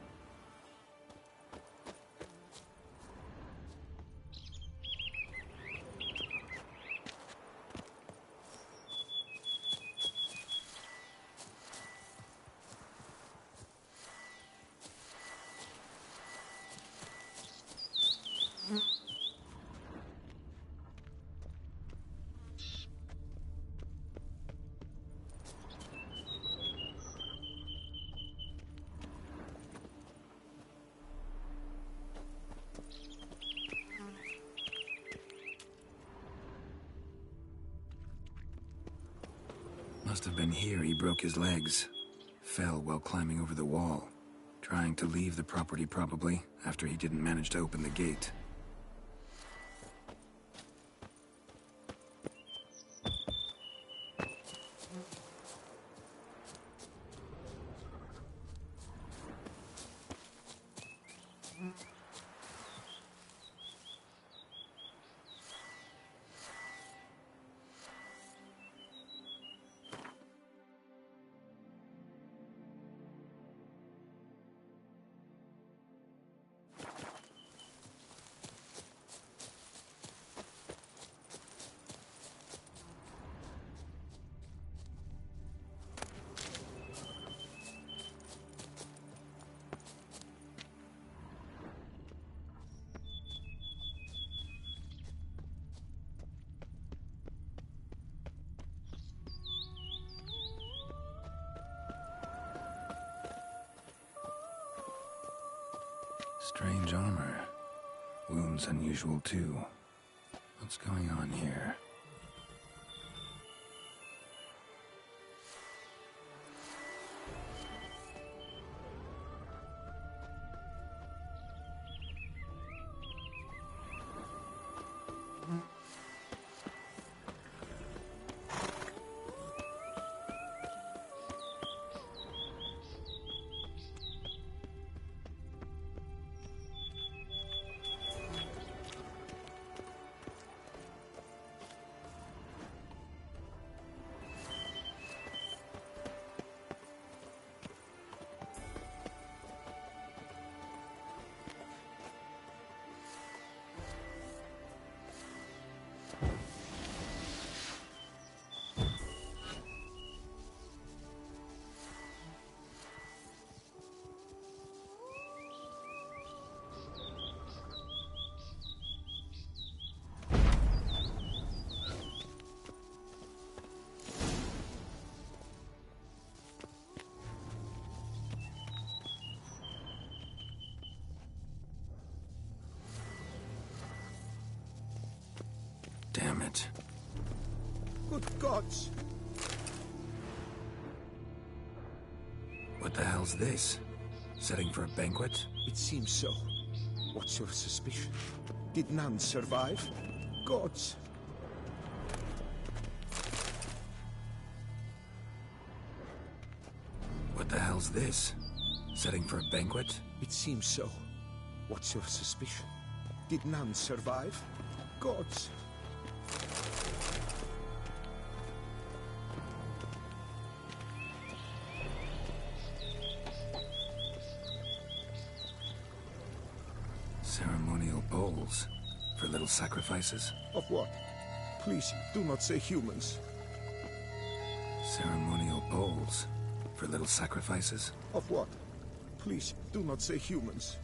A: Must have been here he broke his legs. Fell while climbing over the wall. Trying to leave the property probably, after he didn't manage to open the gate. Strange armor. Wounds unusual too. What's going on here? Damn it.
Q: Good gods!
A: What the hell's this? Setting for a banquet?
Q: It seems so. What's your suspicion? Did none survive? Gods!
A: What the hell's this? Setting for a banquet?
Q: It seems so. What's your suspicion? Did none survive? Gods.
A: Ceremonial bowls for little sacrifices?
Q: Of what? Please, do not say humans.
A: Ceremonial bowls for little sacrifices?
Q: Of what? Please, do not say humans.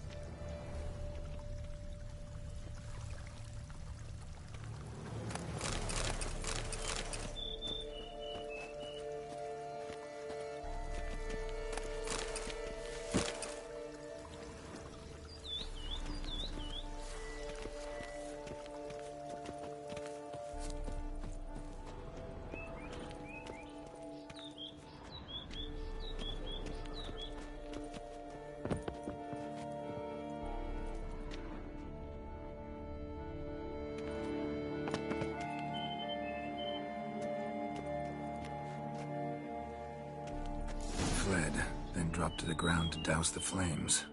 A: Fled, then dropped to the ground to douse the flames.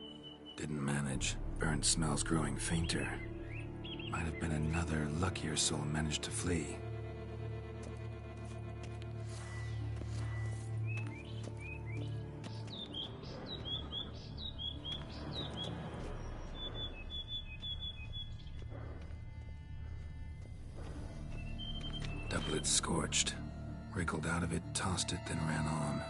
A: Didn't manage. Burnt smells growing fainter. Might have been another luckier soul managed to flee. Doublet scorched. Wriggled out of it, tossed it, then ran on.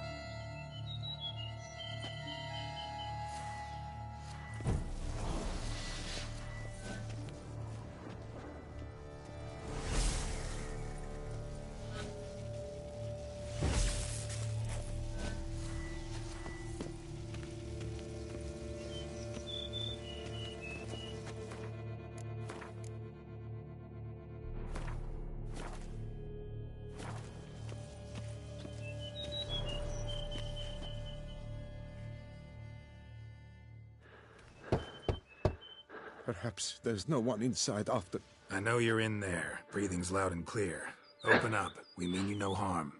Q: Perhaps there's no one inside after...
A: I know you're in there. Breathing's loud and clear. Open up. We mean you no harm.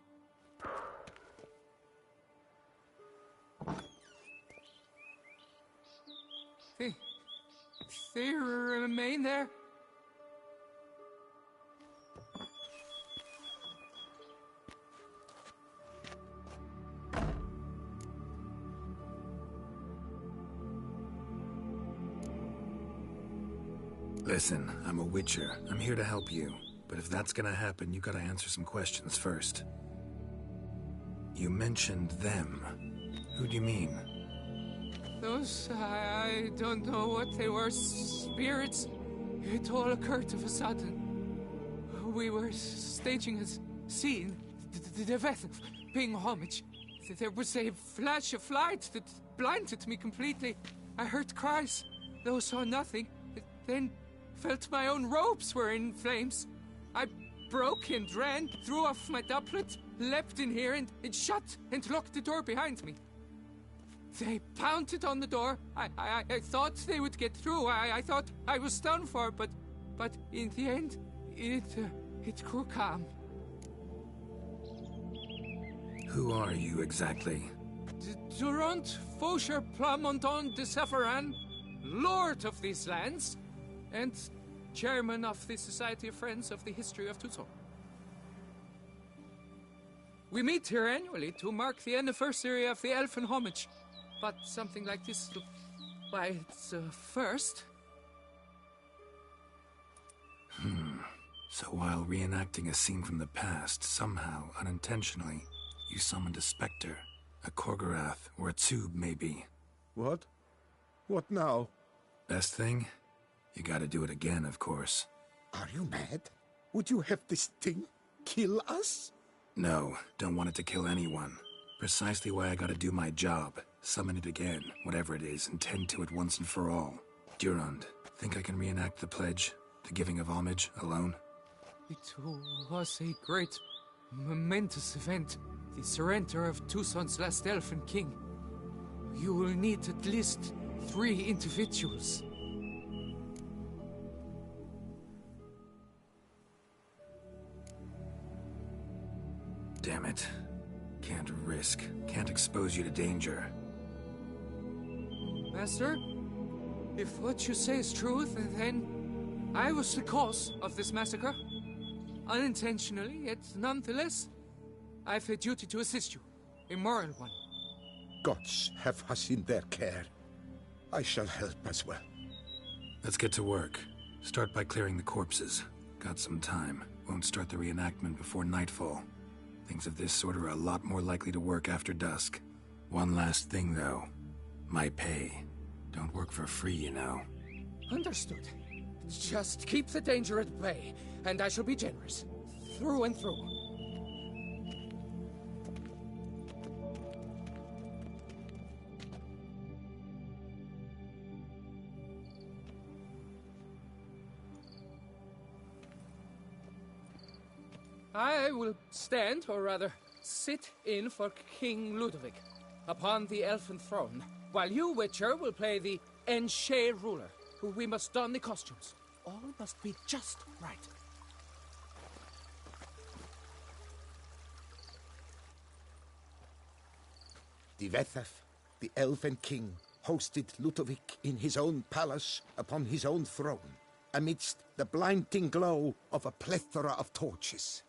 T: They remain there?
A: Listen, I'm a witcher. I'm here to help you. But if that's gonna happen, you gotta answer some questions first. You mentioned them. Who do you mean?
T: Those, I don't know what they were. Spirits. It all occurred of a sudden. We were staging a scene. The event of paying homage. There was a flash of light that blinded me completely. I heard cries, though saw nothing. Then felt my own robes were in flames. I broke and ran, threw off my doublet, leapt in here and shut and locked the door behind me. They pounded on the door. I thought they would get through. I thought I was done for, but in the end, it grew calm.
A: Who are you exactly?
T: Durant Faucher Plamondon de Severin, Lord of these lands, and Chairman of the Society of Friends of the History of Tucson. We meet here annually to mark the anniversary of the Elfin Homage, but something like this, by its first.
A: So while reenacting a scene from the past, somehow, unintentionally, you summoned a specter, a Korgorath, or a tube, maybe.
Q: What? What now?
A: Best thing? You gotta do it again, of course.
Q: Are you mad? Would you have this thing kill us?
A: No, don't want it to kill anyone. Precisely why I gotta do my job. Summon it again, whatever it is, and tend to it once and for all. Durand, think I can reenact the pledge, the giving of homage, alone?
T: It was a great, momentous event. The surrender of Tucson's last elfin king. You will need at least 3 individuals.
A: Damn it. Can't risk. Can't expose you to danger.
T: Master? If what you say is true, then I was the cause of this massacre. Unintentionally, yet nonetheless, I feel duty to assist you. A moral one.
Q: Gods have us in their care. I shall help as well.
A: Let's get to work. Start by clearing the corpses. Got some time. Won't start the reenactment before nightfall. Things of this sort are a lot more likely to work after dusk. One last thing, though. My pay. Don't work for free, you know.
T: Understood. Just keep the danger at bay, and I shall be generous. Through and through. I will stand, or rather, sit in for King Ludovic, upon the elfin throne, while you, Witcher, will play the Enche ruler, who we must don the costumes. All must be just right.
Q: Drizzt, the elven king, hosted Ludovic in his own palace upon his own throne, amidst the blinding glow of a plethora of torches.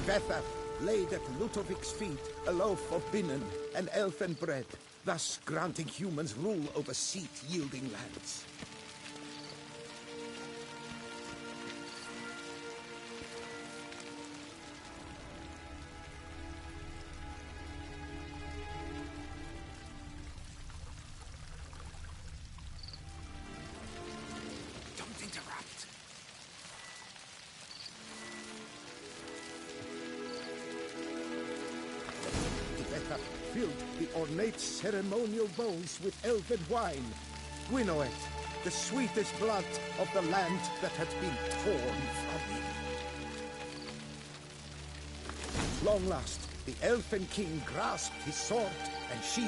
Q: Drizzt laid at Ludovic's feet a loaf of binnen and elfin bread, thus granting humans rule over seat-yielding lands.
K: Don't interrupt.
Q: Filled the ornate ceremonial bowls with elven wine. Winnow it, the sweetest blood of the land that had been torn from me. At long last, the elfin king grasped his sword and shield,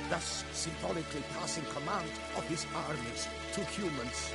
Q: thus symbolically passing command of his armies to humans.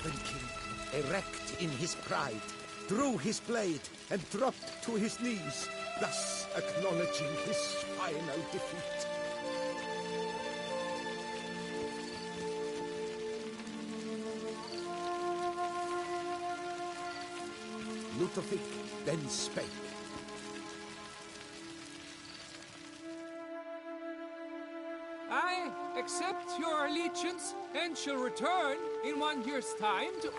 Q: Elven king, erect in his pride, drew his blade and dropped to his knees, thus acknowledging his final defeat. Ludovic then spake.
T: I accept your allegiance and shall return in 1 year's time to...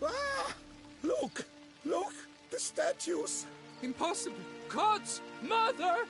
Q: Ah! Look! Look! The statues!
T: Impossible! God's mother!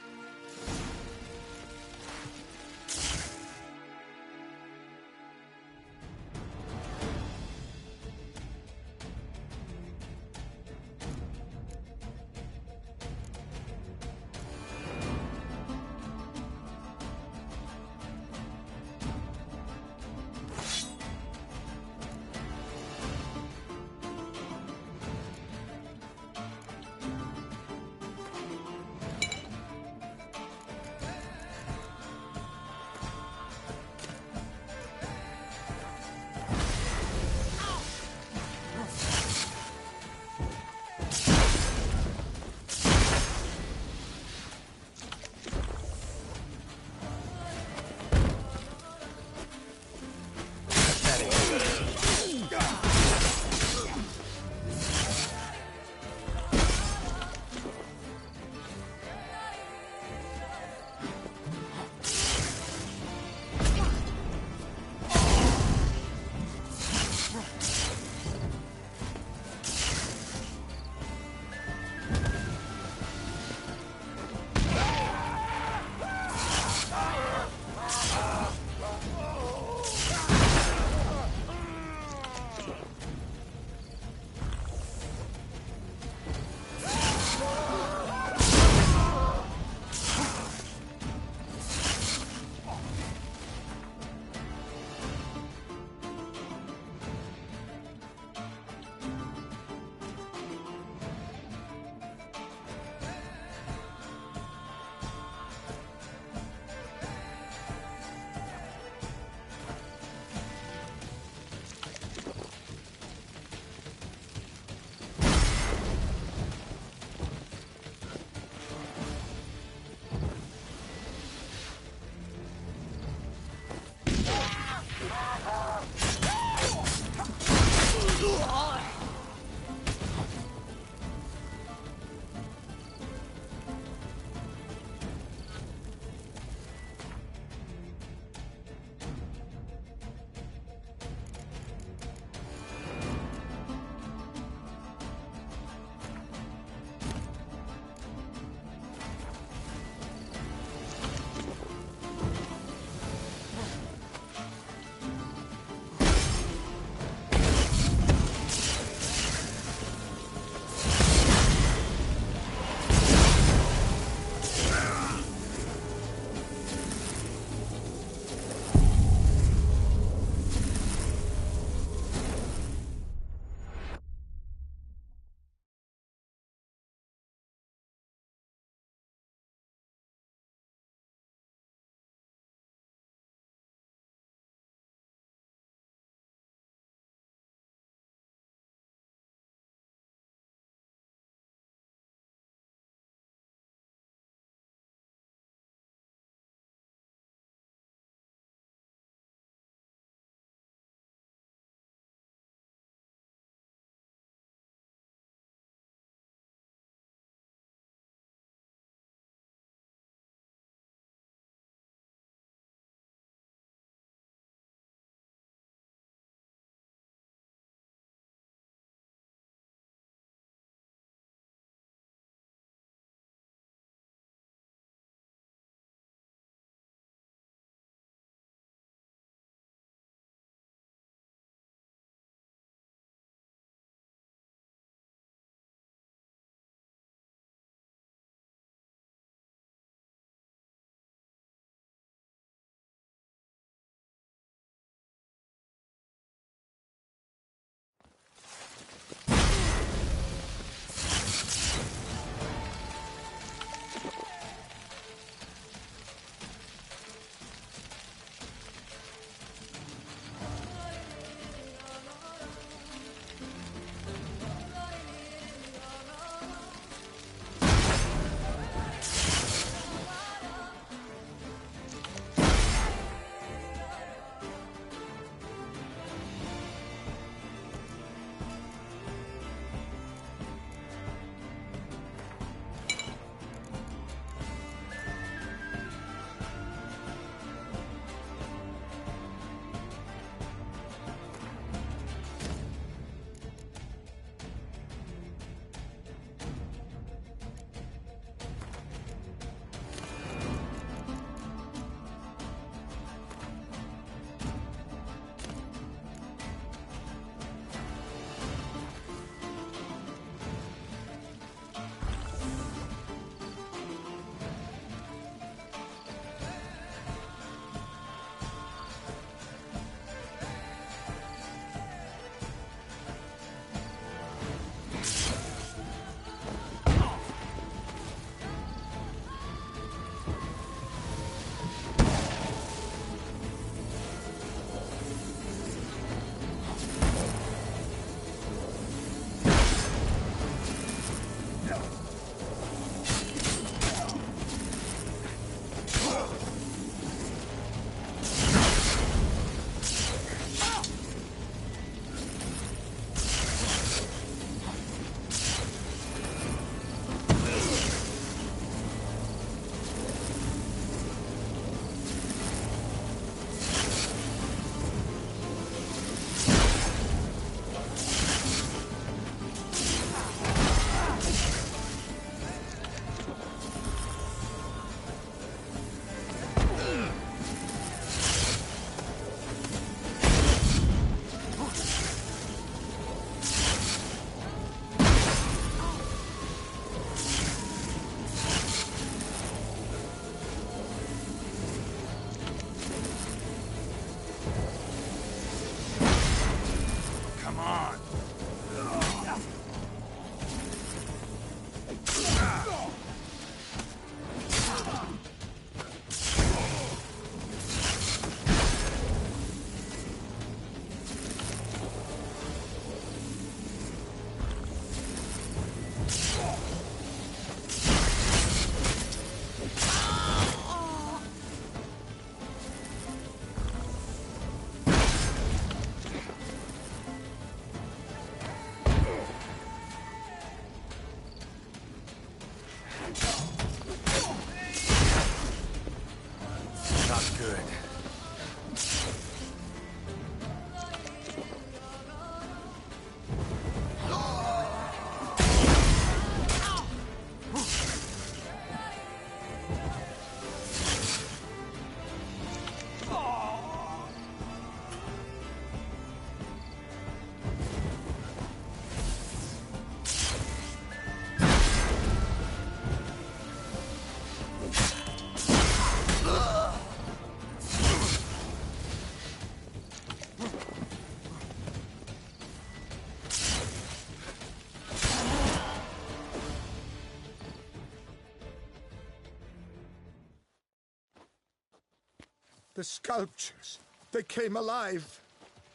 Q: The sculptures, they came alive.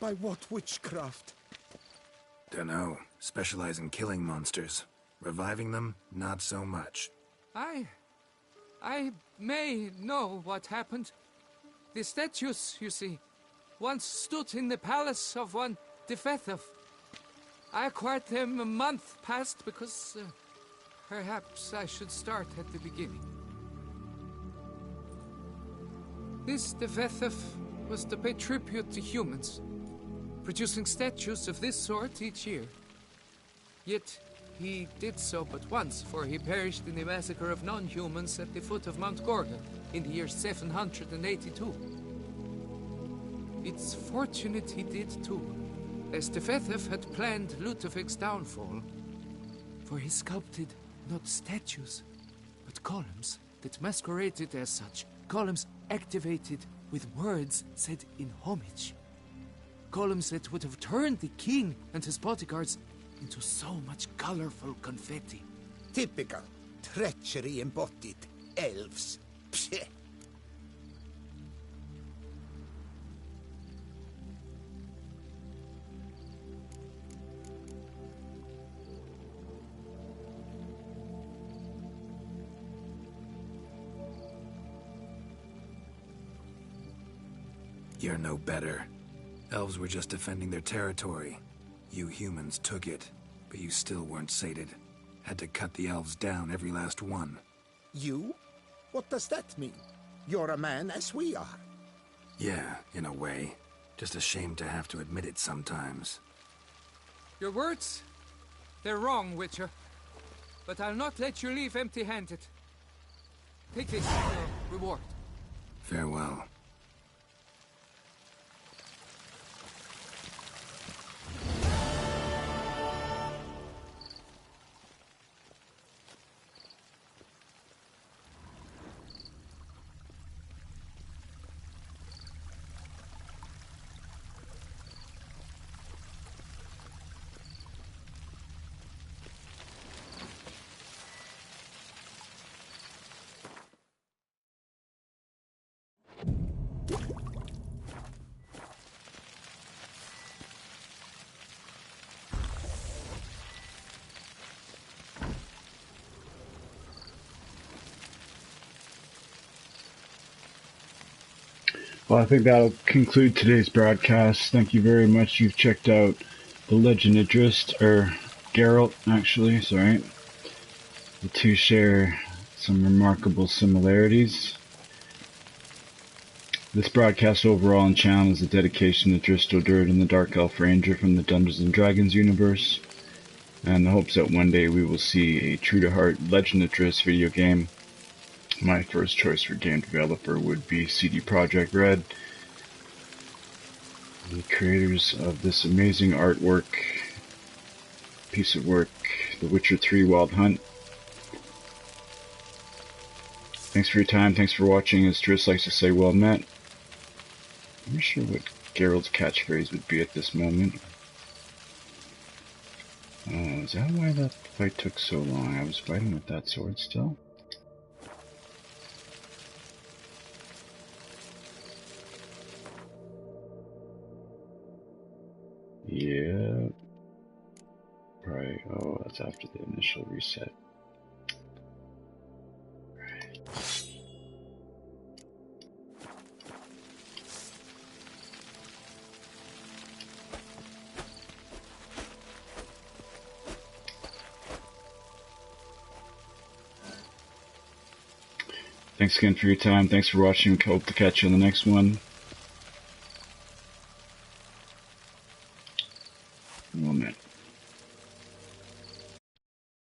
Q: By what witchcraft?
A: Dunno. Specialize in killing monsters. Reviving them, not so much.
T: I may know what happened. The statues, you see, once stood in the palace of one Drizzt. I acquired them a month past because perhaps I should start at the beginning. This Drizzt was to pay tribute to humans, producing statues of this sort each year. Yet he did so but once, for he perished in the massacre of non-humans at the foot of Mount Gorgon in the year 782. It's fortunate he did too, as Drizzt had planned Ludwig's downfall, for he sculpted not statues, but columns that masqueraded as such, columns activated with words said in homage. Columns that would have turned the king and his bodyguards into so much colorful confetti.
B: Typical. Treachery embodied. Elves. Psheh.
A: You're no better. Elves were just defending their territory. You humans took it, but you still weren't sated. Had to cut the elves down, every last one.
Q: You? What does that mean? You're a man as we are.
A: Yeah, in a way. Just ashamed to have to admit it sometimes.
T: Your words? They're wrong, Witcher. But I'll not let you leave empty-handed. Take this as your reward.
A: Farewell.
D: Well, I think that'll conclude today's broadcast. Thank you very much. You've checked out The Legend of Drizzt, or Geralt, actually, sorry. The two share some remarkable similarities. This broadcast overall and channel is a dedication to Drizzt Do'Urden, the Dark Elf Ranger from the Dungeons & Dragons universe, and the hopes that one day we will see a true-to-heart Legend of Drizzt video game. My first choice for game developer would be CD Projekt RED, the creators of this amazing artwork, piece of work, The Witcher 3 Wild Hunt. Thanks for your time, thanks for watching. As Drizzt likes to say, well met. I'm not sure what Geralt's catchphrase would be at this moment. Is that why that fight took so long? I was fighting with that sword still? Yeah. Right. Oh, that's after the initial reset. Right. Thanks again for your time. Thanks for watching. Hope to catch you on the next one. Well met.